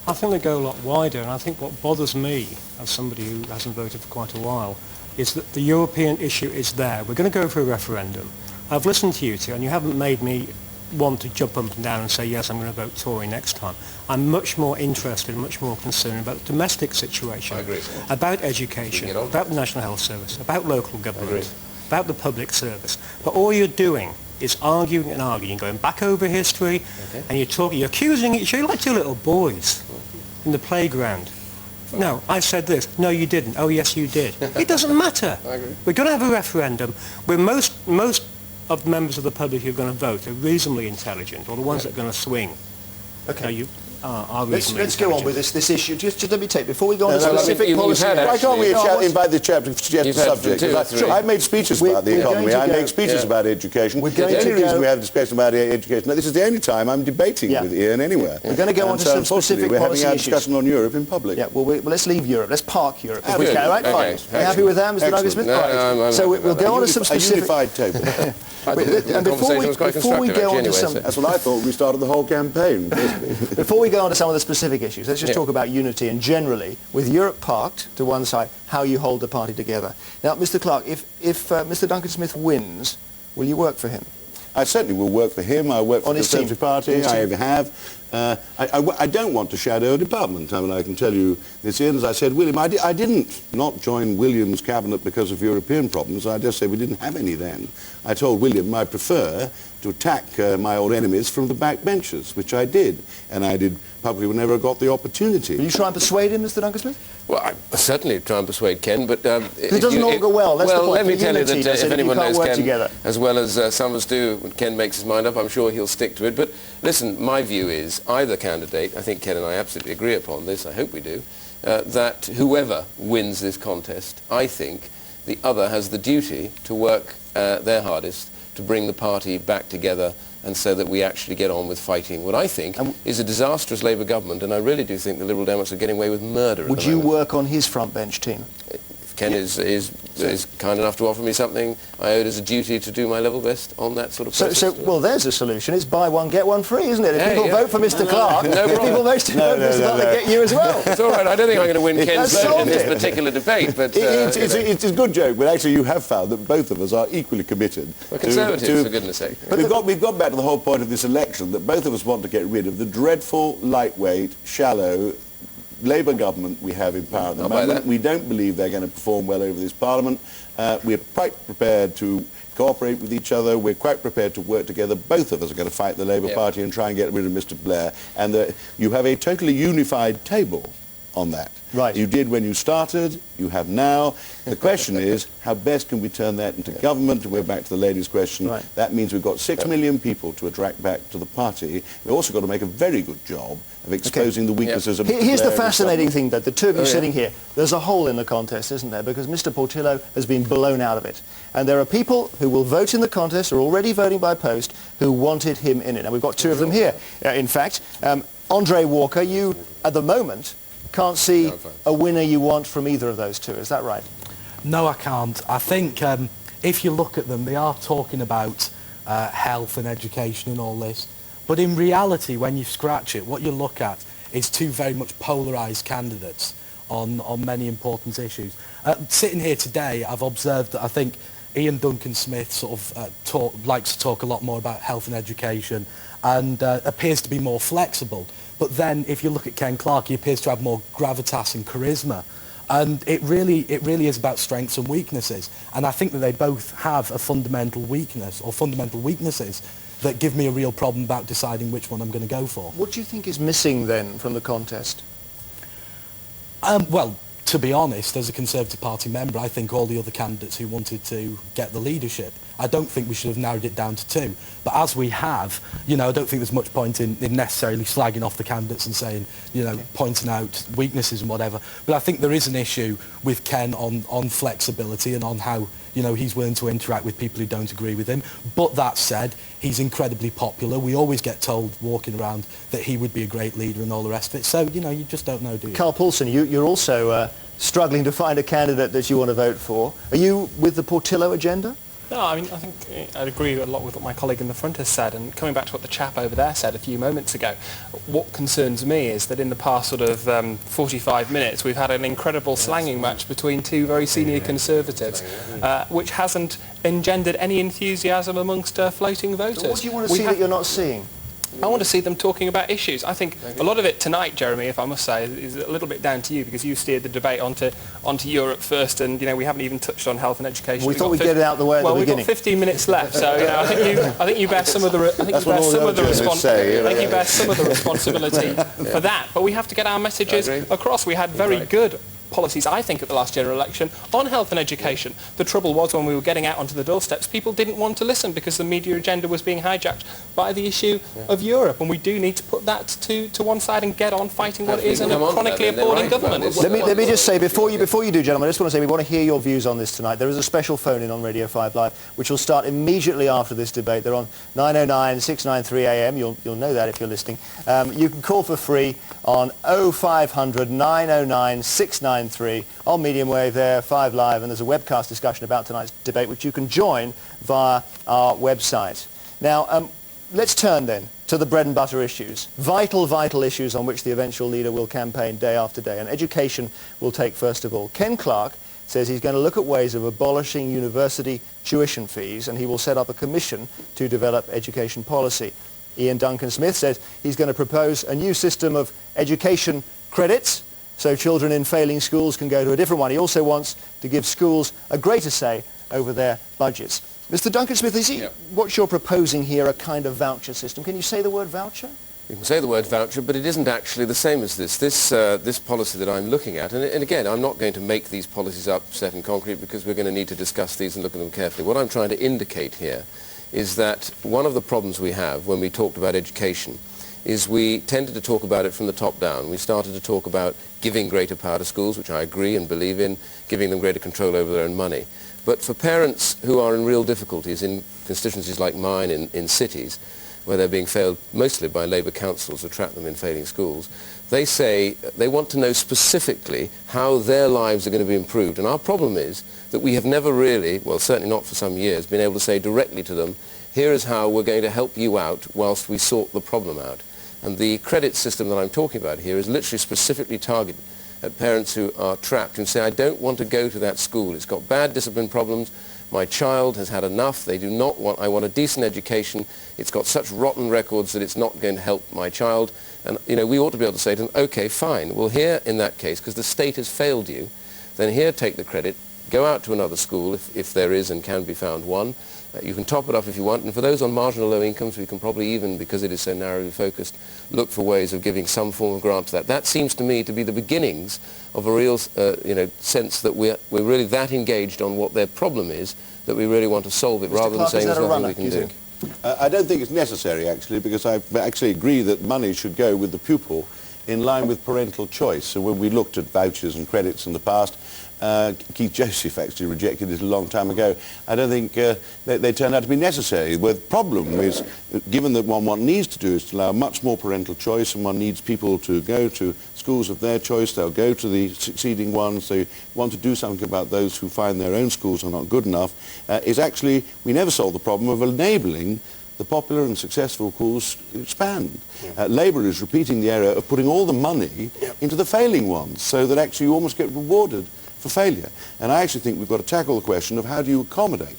I think they go a lot wider, and I think what bothers me, as somebody who hasn't voted for quite a while, is that the European issue is there. We're going to go for a referendum. I've listened to you two, and you haven't made me want to jump up and down and say, yes, I'm going to vote Tory next time. I'm much more interested, much more concerned about the domestic situation, about education, about the National Health Service, about local government, about the public service. But all you're doing is arguing and arguing, going back over history, and you're accusing each other. You're like 2 little boys in the playground. No, I said this. No, you didn't. Oh, yes, you did. It doesn't matter. We're going to have a referendum where most of the members of the public who are going to vote are reasonably intelligent, or the ones that are going to swing. Okay. Are let's go on with this issue. Just let me take, before we go on to specific policy... Why can't we invite the chap to suggest a subject? I've made speeches about the economy. I make speeches about education. The only reason we have a discussion about education, this is the only time I'm debating with Iain anywhere. We're going to go on to some specific policy issues. We're having our discussion on Europe in public. Yeah, well, let's leave Europe. Let's park Europe. If we can, right? Fine. Are you happy with that, Mr. Duncan Smith? No, so we'll go on to some specific... A unified table. And before we go on to some... That's what I thought. We started the whole campaign. Before we go on to some of the specific issues, let's just talk about unity and generally, with Europe parked to one side, how you hold the party together. Now, Mr. Clarke, if Mr. Duncan Smith wins, will you work for him? I certainly will work for him. I work for the Conservative Party. I have. I don't want to shadow a department. I mean, I can tell you this, Iain, as I said, William, I didn't not join William's cabinet because of European problems. I just say we didn't have any then. I told William I prefer to attack my old enemies from the back benches, which I did. And I did publicly whenever I got the opportunity. Will you try and persuade him, Mr. Duncan Smith? Well, I certainly try and persuade Ken, but... it doesn't all go well. That's the point. Let me tell you that if anyone knows Ken together, as well as some of us do, when Ken makes his mind up, I'm sure he'll stick to it. But listen, my view is either candidate, I think Ken and I absolutely agree upon this, I hope we do, that whoever wins this contest, I think the other has the duty to work their hardest to bring the party back together and so that we actually get on with fighting what I think is a disastrous Labour government, and I really do think the Liberal Democrats are getting away with murder. Would you work on his front bench team? If Ken is kind enough to offer me something, I owe it as a duty to do my level best on that sort of process. Well, there's a solution. It's buy one, get one free, isn't it? If people vote for Mr. Clarke, if people vote for Mr. Clarke, they get you as well. It's all right. I don't think I'm going to win Ken's vote in this particular debate, but... It's a good joke, but actually you have found that both of us are equally committed. Well, Conservatives, for goodness sake. But we've got back to the whole point of this election, that both of us want to get rid of the dreadful, lightweight, shallow Labour government we have in power at the moment. We don't believe they're going to perform well over this Parliament. We're quite prepared to cooperate with each other. We're quite prepared to work together. Both of us are going to fight the Labour Party and try and get rid of Mr. Blair. And you have a totally unified table on that. Right. You did when you started, you have now. The question is, how best can we turn that into government? We're back to the lady's question. Right. That means we've got 6 million people to attract back to the party. We've also got to make a very good job of exposing the weaknesses of... Here's the fascinating thing, that the two of you sitting here, there's a hole in the contest, isn't there? Because Mr. Portillo has been blown out of it. And there are people who will vote in the contest, or already voting by post, who wanted him in it. And we've got 2 of them here. In fact, Andre Walker, you, at the moment, can't see a winner you want from either of those two. Is that right? No, I can't. I think if you look at them, they are talking about health and education and all this. But in reality, when you scratch it, what you look at is two very much polarised candidates on many important issues. Sitting here today, I've observed that I think Iain Duncan Smith sort of likes to talk a lot more about health and education and appears to be more flexible. But then if you look at Ken Clarke, he appears to have more gravitas and charisma. And it really is about strengths and weaknesses. And I think that they both have a fundamental weakness or fundamental weaknesses that give me a real problem about deciding which one I'm going to go for. What do you think is missing then from the contest? Well, to be honest, as a Conservative Party member, I think all the other candidates who wanted to get the leadership, I don't think we should have narrowed it down to two. But as we have, I don't think there's much point in necessarily slagging off the candidates and saying, pointing out weaknesses and whatever. But I think there is an issue with Ken on flexibility and on how, he's willing to interact with people who don't agree with him. But that said, he's incredibly popular. We always get told walking around that he would be a great leader and all the rest of it. So, you just don't know, do you? Carl Paulson, you're also struggling to find a candidate that you want to vote for. Are you with the Portillo agenda? No, I mean, I think I'd agree a lot with what my colleague in the front has said, and coming back to what the chap over there said a few moments ago, what concerns me is that in the past sort of 45 minutes we've had an incredible slanging match between two very senior Conservatives, which hasn't engendered any enthusiasm amongst floating voters. So what do you want to see that you're not seeing? I want to see them talking about issues. I think a lot of it tonight, Jeremy, if I must say, is a little bit down to you because you steered the debate onto Europe first, and we haven't even touched on health and education. We thought we'd get it out of the way at the beginning. Well, we've got 15 minutes left, so I think you bear some of the responsibility for that. But we have to get our messages across. We had very good policies, I think, at the last general election on health and education. The trouble was when we were getting out onto the doorsteps, people didn't want to listen because the media agenda was being hijacked by the issue of Europe, and we do need to put that to one side and get on fighting what is a chronically appalling government. Let me just say, before you do, gentlemen, I just want to say we want to hear your views on this tonight. There is a special phone-in on Radio 5 Live, which will start immediately after this debate. They're on 909 693 AM. You'll know that if you're listening. You can call for free on 0500 909 693 on medium wave there, 5 Live, and there's a webcast discussion about tonight's debate which you can join via our website. Now, let's turn then to the bread and butter issues, vital issues on which the eventual leader will campaign day after day, and education will take first of all. Ken Clarke says he's going to look at ways of abolishing university tuition fees, and he will set up a commission to develop education policy. Iain Duncan Smith says he's going to propose a new system of education credits so children in failing schools can go to a different one. He also wants to give schools a greater say over their budgets. Mr. Duncan Smith, what you're proposing here, a kind of voucher system? Can you say the word voucher? You can say the word voucher, but it isn't actually the same as this. This policy that I'm looking at, and again, I'm not going to make these policies up set in concrete because we're going to need to discuss these and look at them carefully. What I'm trying to indicate here is that one of the problems we have when we talked about education is we tended to talk about it from the top down. We started to talk about giving greater power to schools, which I agree and believe in, giving them greater control over their own money. But for parents who are in real difficulties in constituencies like mine in cities, where they're being failed mostly by Labour councils who trap them in failing schools, they say they want to know specifically how their lives are going to be improved. And our problem is that we have never really, well certainly not for some years, been able to say directly to them, here is how we're going to help you out whilst we sort the problem out. And the credit system that I'm talking about here is literally specifically targeted at parents who are trapped and say, I don't want to go to that school. It's got bad discipline problems. My child has had enough. I want a decent education. It's got such rotten records that it's not going to help my child. And, we ought to be able to say to them, okay, fine. Well, here, in that case, because the state has failed you, then here, take the credit. Go out to another school if there is and can be found one. You can top it up if you want, and for those on marginal low incomes, we can probably even, because it is so narrowly focused, look for ways of giving some form of grant to that. That seems to me to be the beginnings of a real, sense that we're really that engaged on what their problem is that we really want to solve it, rather than saying there's nothing we can do. I don't think it's necessary, actually, because I actually agree that money should go with the pupil in line with parental choice. So when we looked at vouchers and credits in the past, Keith Joseph actually rejected it a long time ago. I don't think they turned out to be necessary. The problem is, given that what one needs to do is to allow much more parental choice, and one needs people to go to schools of their choice, they'll go to the succeeding ones, they want to do something about those who find their own schools are not good enough, is actually, we never solve the problem of enabling the popular and successful schools expand. Labour is repeating the error of putting all the money into the failing ones, so that actually you almost get rewarded for failure. And I actually think we've got to tackle the question of how do you accommodate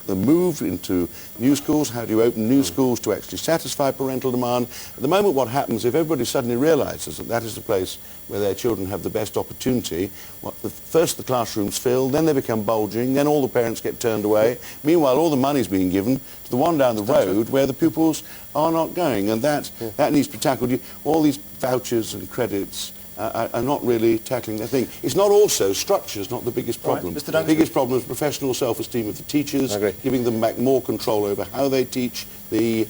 the move into new schools, how do you open new schools to actually satisfy parental demand. At the moment, what happens if everybody suddenly realises that that is the place where their children have the best opportunity, first the classrooms fill, then they become bulging, then all the parents get turned away. Meanwhile, all the money's being given to the one down the road where the pupils are not going, and that needs to be tackled. All these vouchers and credits are not really tackling their thing. It's not also, structure's not the biggest problem. Right, the biggest problem is professional self-esteem of the teachers, giving them back more control over how they teach the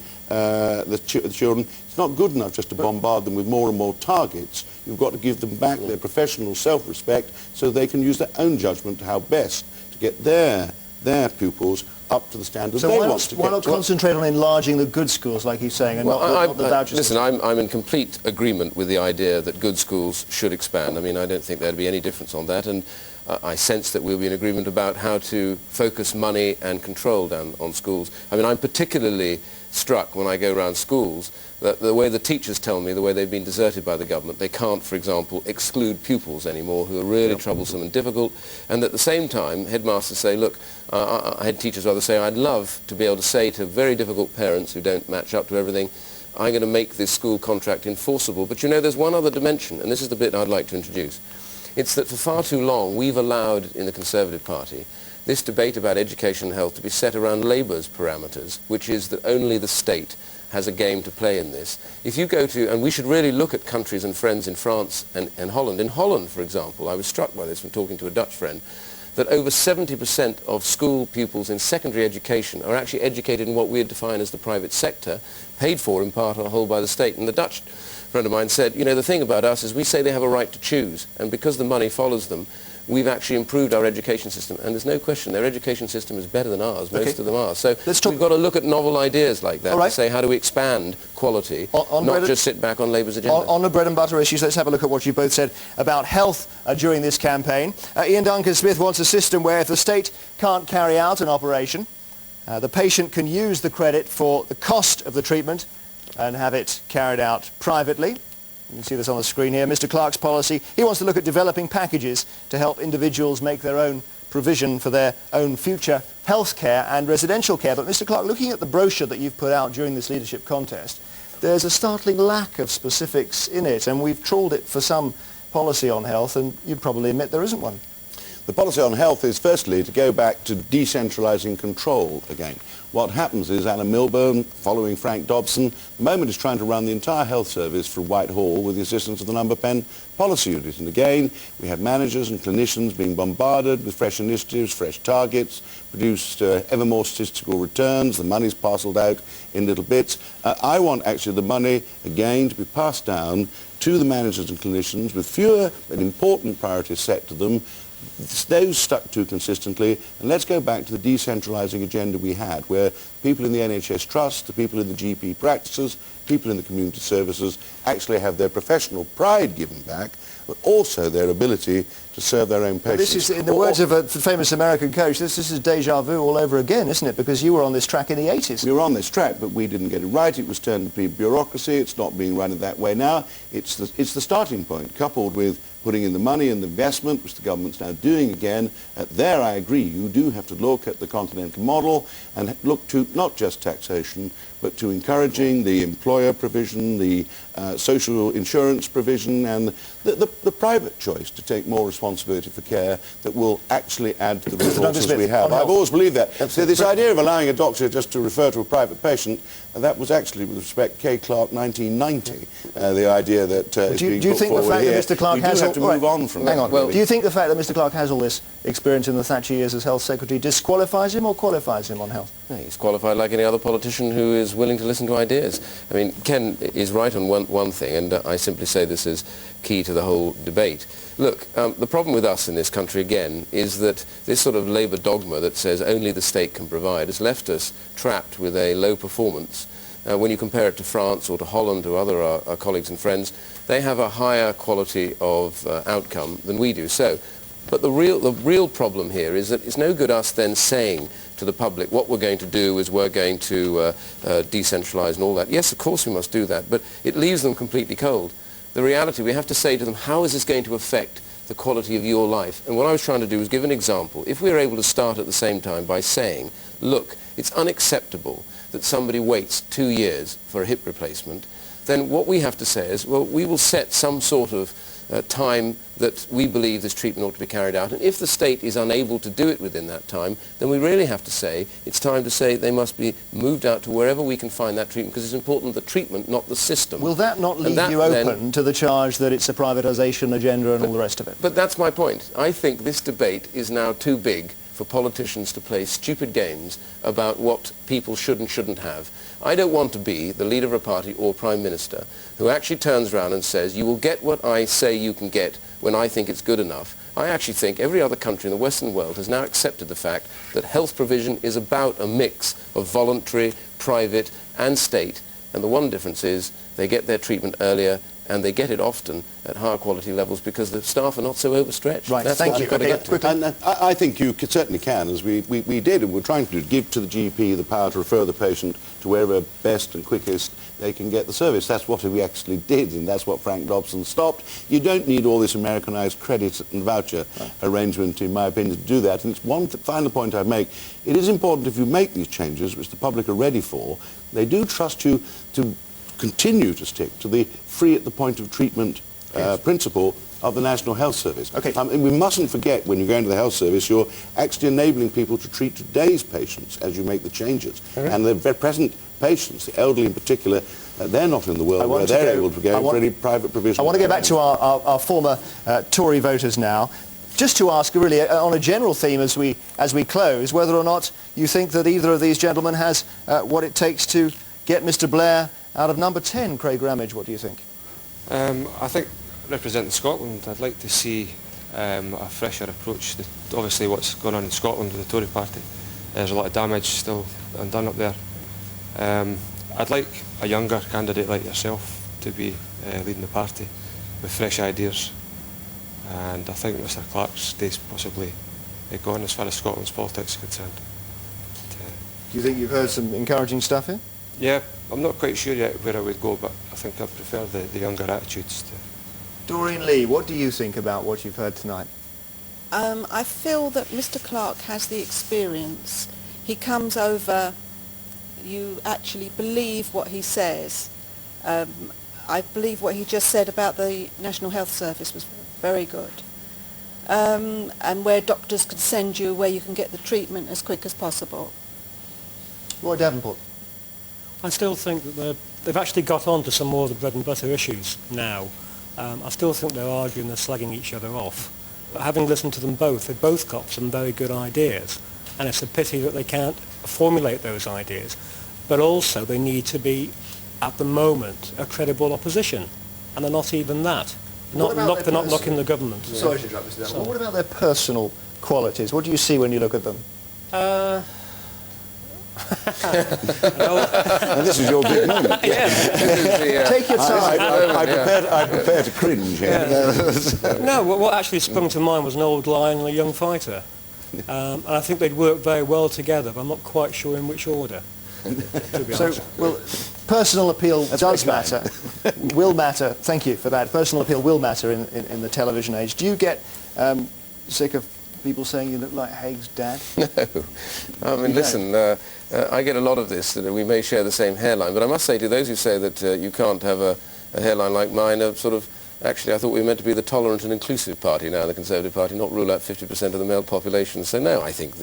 children. It's not good enough just to bombard them with more and more targets. You've got to give them back their professional self-respect so they can use their own judgment to how best to get their pupils up to the standards they want to get. Why not concentrate on enlarging the good schools, like he's saying, and not the vouchers? Listen, I'm in complete agreement with the idea that good schools should expand. I mean, I don't think there'd be any difference on that, and I sense that we'll be in agreement about how to focus money and control down on schools. I mean, I'm particularly struck when I go around schools that the way the teachers tell me, the way they've been deserted by the government, they can't, for example, exclude pupils anymore who are really troublesome and difficult, and at the same time headmasters say, look, head teachers rather say, I'd love to be able to say to very difficult parents who don't match up to everything, I'm going to make this school contract enforceable. But you know, there's one other dimension, and this is the bit I'd like to introduce. It's that for far too long we've allowed in the Conservative Party this debate about education and health to be set around Labour's parameters, which is that only the state has a game to play in this. If you go to, and we should really look at countries and friends in France and Holland. In Holland, for example, I was struck by this from talking to a Dutch friend, that over 70% of school pupils in secondary education are actually educated in what we would define as the private sector, paid for in part or whole by the state. And the Dutch friend of mine said, you know, the thing about us is we say they have a right to choose, and because the money follows them, we've actually improved our education system, and there's no question their education system is better than ours, most of them are. So we've got to look at novel ideas like that to say how do we expand quality, not just sit back on Labour's agenda. On the bread and butter issues, let's have a look at what you both said about health during this campaign. Iain Duncan Smith wants a system where if the state can't carry out an operation, the patient can use the credit for the cost of the treatment and have it carried out privately. You can see this on the screen here. Mr. Clarke's policy, he wants to look at developing packages to help individuals make their own provision for their own future health care and residential care. But Mr. Clarke, looking at the brochure that you've put out during this leadership contest, there's a startling lack of specifics in it, and we've trawled it for some policy on health, and you'd probably admit there isn't one. The policy on health is firstly to go back to decentralising control again. What happens is Alan Milburn, following Frank Dobson, at the moment is trying to run the entire health service from Whitehall with the assistance of the Number Pen Policy Unit. And again, we have managers and clinicians being bombarded with fresh initiatives, fresh targets, produced ever more statistical returns, the money's parcelled out in little bits. I want actually the money, again, to be passed down to the managers and clinicians with fewer but important priorities set to them, those stuck to consistently, and let's go back to the decentralising agenda we had, where people in the NHS Trust, the people in the GP practices, people in the community services actually have their professional pride given back, but also their ability to serve their own patients. This is, in the words of a famous American coach, this is deja vu all over again, isn't it? Because you were on this track in the 80s. We were on this track, but we didn't get it right. It was turned to be bureaucracy. It's not being run in that way now. It's the starting point, coupled with putting in the money and the investment, which the government's now doing again. There, I agree, you do have to look at the continental model and look to not just taxation, but to encouraging the employer provision, the social insurance provision, and the private choice to take more responsibility for care that will actually add to the resources we have. I've always believed that. So this idea of allowing a doctor just to refer to a private patient, that was actually, with respect, K. Clarke 1990, the idea that do you think the fact that Mr. Clarke has to move on from that. Well, do you think the fact that Mr. Clarke has all this experience in the Thatcher years as Health Secretary disqualifies him or qualifies him on health? No, he's qualified like any other politician who is willing to listen to ideas. I mean, mean, Ken is right on one thing, and I simply say this is key to the whole debate. Look, the problem with us in this country, again, is that this sort of Labour dogma that says only the state can provide has left us trapped with a low performance. When you compare it to France or to Holland or other our colleagues and friends, they have a higher quality of outcome than we do. But the real problem here is that it's no good us then saying to the public what we're going to do is we're going to decentralise and all that. Yes, of course we must do that, but it leaves them completely cold. The reality, we have to say to them, how is this going to affect the quality of your life? And what I was trying to do was give an example. If we were able to start at the same time by saying, look, it's unacceptable that somebody waits 2 years for a hip replacement, then what we have to say is, well, we will set some sort of time that we believe this treatment ought to be carried out. And if the state is unable to do it within that time, then we really have to say it's time to say they must be moved out to wherever we can find that treatment, because it's important the treatment, not the system. Will that not leave you open to the charge that it's a privatisation agenda and all the rest of it? But that's my point. I think this debate is now too big for politicians to play stupid games about what people should and shouldn't have. I don't want to be the leader of a party or Prime Minister who actually turns around and says, you will get what I say you can get when I think it's good enough. I actually think every other country in the Western world has now accepted the fact that health provision is about a mix of voluntary, private and state. And the one difference is they get their treatment earlier and they get it often at higher quality levels because the staff are not so overstretched. Right, that's thank what you. you've got to get to. And I think you certainly can, as we did, and we're trying to give to the GP the power to refer the patient to wherever best and quickest they can get the service. That's what we actually did, and that's what Frank Dobson stopped. You don't need all this Americanized credit and voucher arrangement, in my opinion, to do that. And it's one final point I make. It is important if you make these changes, which the public are ready for, they do trust you to continue to stick to the free at the point of treatment principle of the National Health Service. Okay. And we mustn't forget, when you go into the health service, you're actually enabling people to treat today's patients as you make the changes. And the present patients, the elderly in particular, they're not in the world where they're able to go for any private provision. I want to go back to our former Tory voters now, just to ask really on a general theme as we close, whether or not you think that either of these gentlemen has what it takes to get Mr. Blair out of number 10. Craig Ramage, what do you think? I think, representing Scotland, I'd like to see a fresher approach. Obviously what's going on in Scotland with the Tory party, there's a lot of damage still undone up there. I'd like a younger candidate like yourself to be leading the party with fresh ideas, and I think Mr. Clarke's days possibly gone as far as Scotland's politics is concerned. Do you think you've heard some encouraging stuff here? Yeah, I'm not quite sure yet where I would go, but I think I prefer the younger attitudes. Doreen Lee, what do you think about what you've heard tonight? I feel that Mr. Clarke has the experience. He comes over, you actually believe what he says. I believe what he just said about the National Health Service was very good. And where doctors can send you where you can get the treatment as quick as possible. Roy Davenport. I still think that they've actually got on to some more of the bread and butter issues now. I still think they're arguing, they're slagging each other off. But having listened to them both, they've both got some very good ideas. And it's a pity that they can't formulate those ideas. But also they need to be, at the moment, a credible opposition. And they're not even that. They're not knocking the government. Sorry to interrupt, Mr. Davenport. What about their personal qualities? What do you see when you look at them? And this is your big moment. Take your time. I prepare to cringe here. No, what actually sprung to mind was an old lion and a young fighter. And I think they'd work very well together, but I'm not quite sure in which order, to be honest. Well, personal appeal does matter, will matter. Thank you for that. Personal appeal will matter in the television age. Do you get sick of people saying you look like Haig's dad? No. I mean, listen, I get a lot of this, that we may share the same hairline, but I must say to those who say that you can't have a hairline like mine, actually I thought we were meant to be the tolerant and inclusive party now, the Conservative Party, not rule out 50% of the male population. So no, I think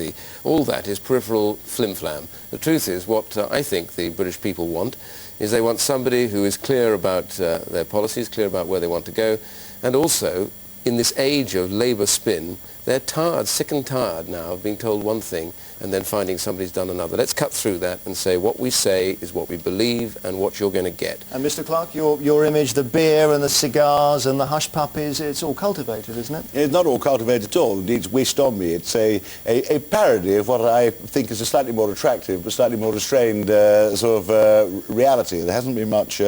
all that is peripheral flim-flam. The truth is, what I think the British people want is they want somebody who is clear about their policies, clear about where they want to go, and also, in this age of Labour spin, they're tired, sick and tired now of being told one thing and then finding somebody's done another. Let's cut through that and say what we say is what we believe and what you're going to get. And Mr. Clarke, your image, the beer and the cigars and the hush puppies, it's all cultivated, isn't it? It's not all cultivated at all. It's wished on me. It's a parody of what I think is a slightly more attractive but slightly more restrained reality. There hasn't been much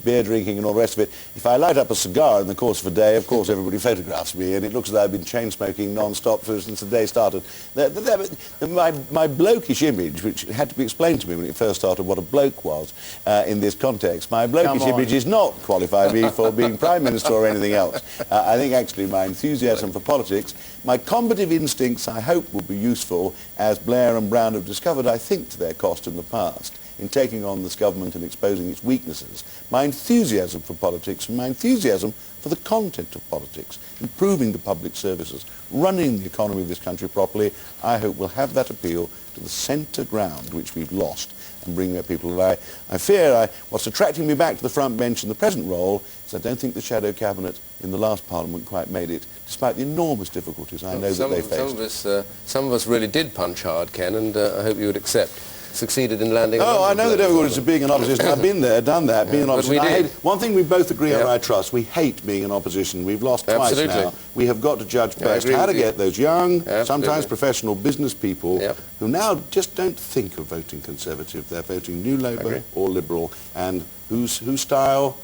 beer drinking and all the rest of it. If I light up a cigar in the course of a day, of course everybody photographs me, and it looks as though I've been chain smoking non-stop since the day started. My blokish image, which had to be explained to me when it first started what a bloke was in this context, my blokish image is not qualify me for being Prime Minister or anything else. I think actually my enthusiasm for politics, my combative instincts, I hope will be useful, as Blair and Brown have discovered, I think, to their cost in the past, in taking on this government and exposing its weaknesses. My enthusiasm for politics and my enthusiasm for the content of politics, improving the public services, running the economy of this country properly, I hope will have that appeal to the centre ground which we've lost and bring their people. I fear what's attracting me back to the front bench in the present role is I don't think the shadow cabinet in the last Parliament quite made it, despite the enormous difficulties I know that they faced. Some of us really did punch hard, Ken, and I hope you would accept. Succeeded in landing. Oh, I know the difficulties of being an opposition. I've been there, done that, being an opposition. One thing we both agree on, I trust, we hate being an opposition. We've lost twice now. We have got to judge best how to get those young, sometimes professional business people who now just don't think of voting Conservative. They're voting New Labour or Liberal, and whose style,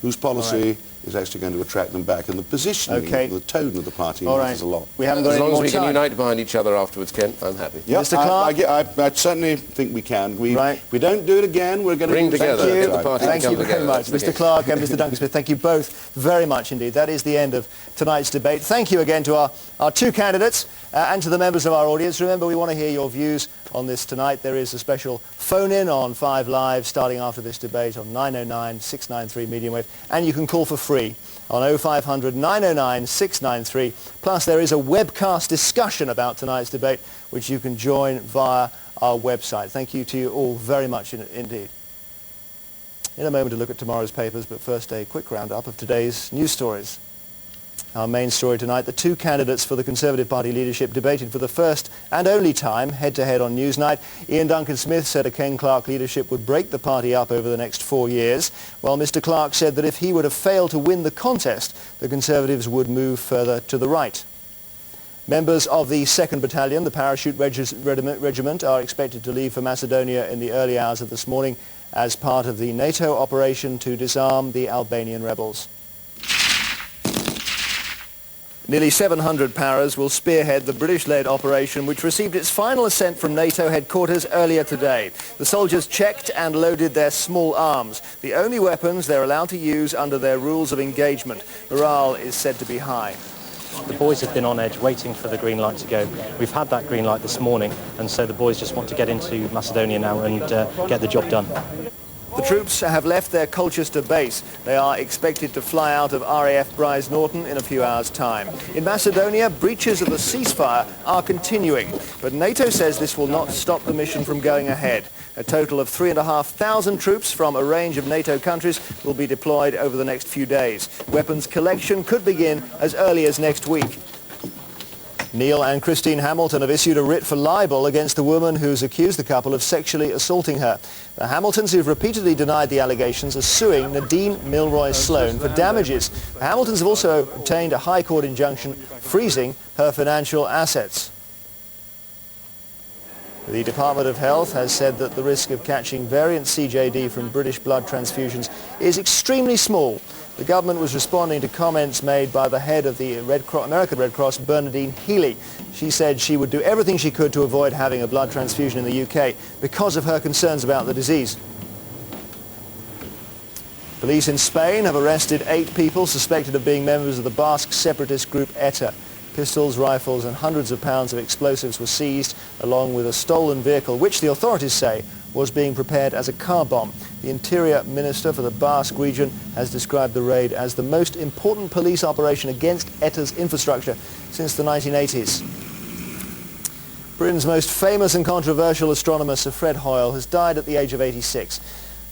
whose policy is actually going to attract them back, and the positioning, the tone of the party matters a lot. We haven't got as long as we can unite behind each other afterwards, Ken, I'm happy. Yep, Mr. Clarke? I certainly think we can. We don't do it again. We're going to bring together the party. Thank you very much, Mr. Clarke and Mr. Duncan Smith. Thank you both very much indeed. That is the end of tonight's debate. Thank you again to our two candidates and to the members of our audience. Remember, we want to hear your views on this tonight. There is a special phone-in on 5 Live starting after this debate on 909 693 medium wave, and you can call for free on 0500 909 693. Plus there is a webcast discussion about tonight's debate which you can join via our website. Thank you to you all very much indeed. In a moment to look at tomorrow's papers, but first a quick roundup of today's news stories. Our main story tonight, the two candidates for the Conservative Party leadership debated for the first and only time head-to-head on Newsnight. Iain Duncan Smith said a Ken Clarke leadership would break the party up over the next 4 years, while Mr. Clarke said that if he would have failed to win the contest, the Conservatives would move further to the right. Members of the 2nd Battalion, the Parachute Regiment, are expected to leave for Macedonia in the early hours of this morning as part of the NATO operation to disarm the Albanian rebels. Nearly 700 paras will spearhead the British-led operation which received its final assent from NATO headquarters earlier today. The soldiers checked and loaded their small arms, the only weapons they're allowed to use under their rules of engagement. Morale is said to be high. The boys have been on edge waiting for the green light to go. We've had that green light this morning, and so the boys just want to get into Macedonia now and get the job done. The troops have left their Colchester base. They are expected to fly out of RAF Brize Norton in a few hours' time. In Macedonia, breaches of the ceasefire are continuing, but NATO says this will not stop the mission from going ahead. A total of 3,500 troops from a range of NATO countries will be deployed over the next few days. Weapons collection could begin as early as next week. Neil and Christine Hamilton have issued a writ for libel against the woman who's accused the couple of sexually assaulting her. The Hamiltons, who've repeatedly denied the allegations, are suing Nadine Milroy Sloan for damages. The Hamiltons have also obtained a High Court injunction freezing her financial assets. The Department of Health has said that the risk of catching variant CJD from British blood transfusions is extremely small. The government was responding to comments made by the head of the American Red Cross, Bernadine Healy. She said she would do everything she could to avoid having a blood transfusion in the UK because of her concerns about the disease. Police in Spain have arrested 8 people suspected of being members of the Basque separatist group ETA. Pistols, rifles and hundreds of pounds of explosives were seized, along with a stolen vehicle, which the authorities say was being prepared as a car bomb. The Interior Minister for the Basque region has described the raid as the most important police operation against ETA's infrastructure since the 1980s. Britain's most famous and controversial astronomer, Sir Fred Hoyle, has died at the age of 86.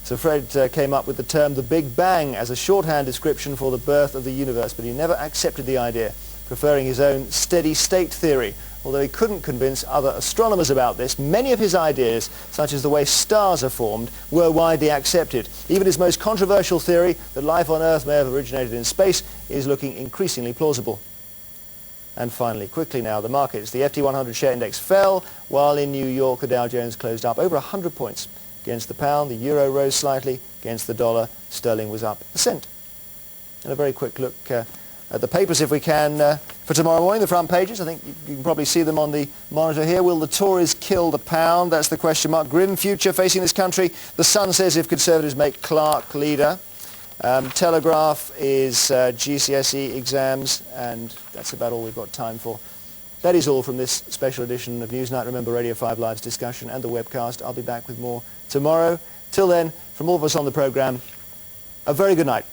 Sir Fred came up with the term the Big Bang as a shorthand description for the birth of the universe, but he never accepted the idea. preferring his own steady state theory. Although he couldn't convince other astronomers about this, many of his ideas, such as the way stars are formed, were widely accepted. Even his most controversial theory that life on Earth may have originated in space is looking increasingly plausible. And finally, quickly now, the markets. The FT 100 share index fell, while in New York the Dow Jones closed up over 100 points against the pound. The euro rose slightly against the dollar. Sterling was up a cent. And a very quick look at the papers, if we can, for tomorrow morning, the front pages. I think you can probably see them on the monitor here. Will the Tories kill the pound? That's the question mark. Grim future facing this country. The Sun says if Conservatives make Clarke leader. Telegraph is GCSE exams, and that's about all we've got time for. That is all from this special edition of Newsnight. Remember, Radio 5 Live's discussion and the webcast. I'll be back with more tomorrow. Till then, from all of us on the programme, a very good night.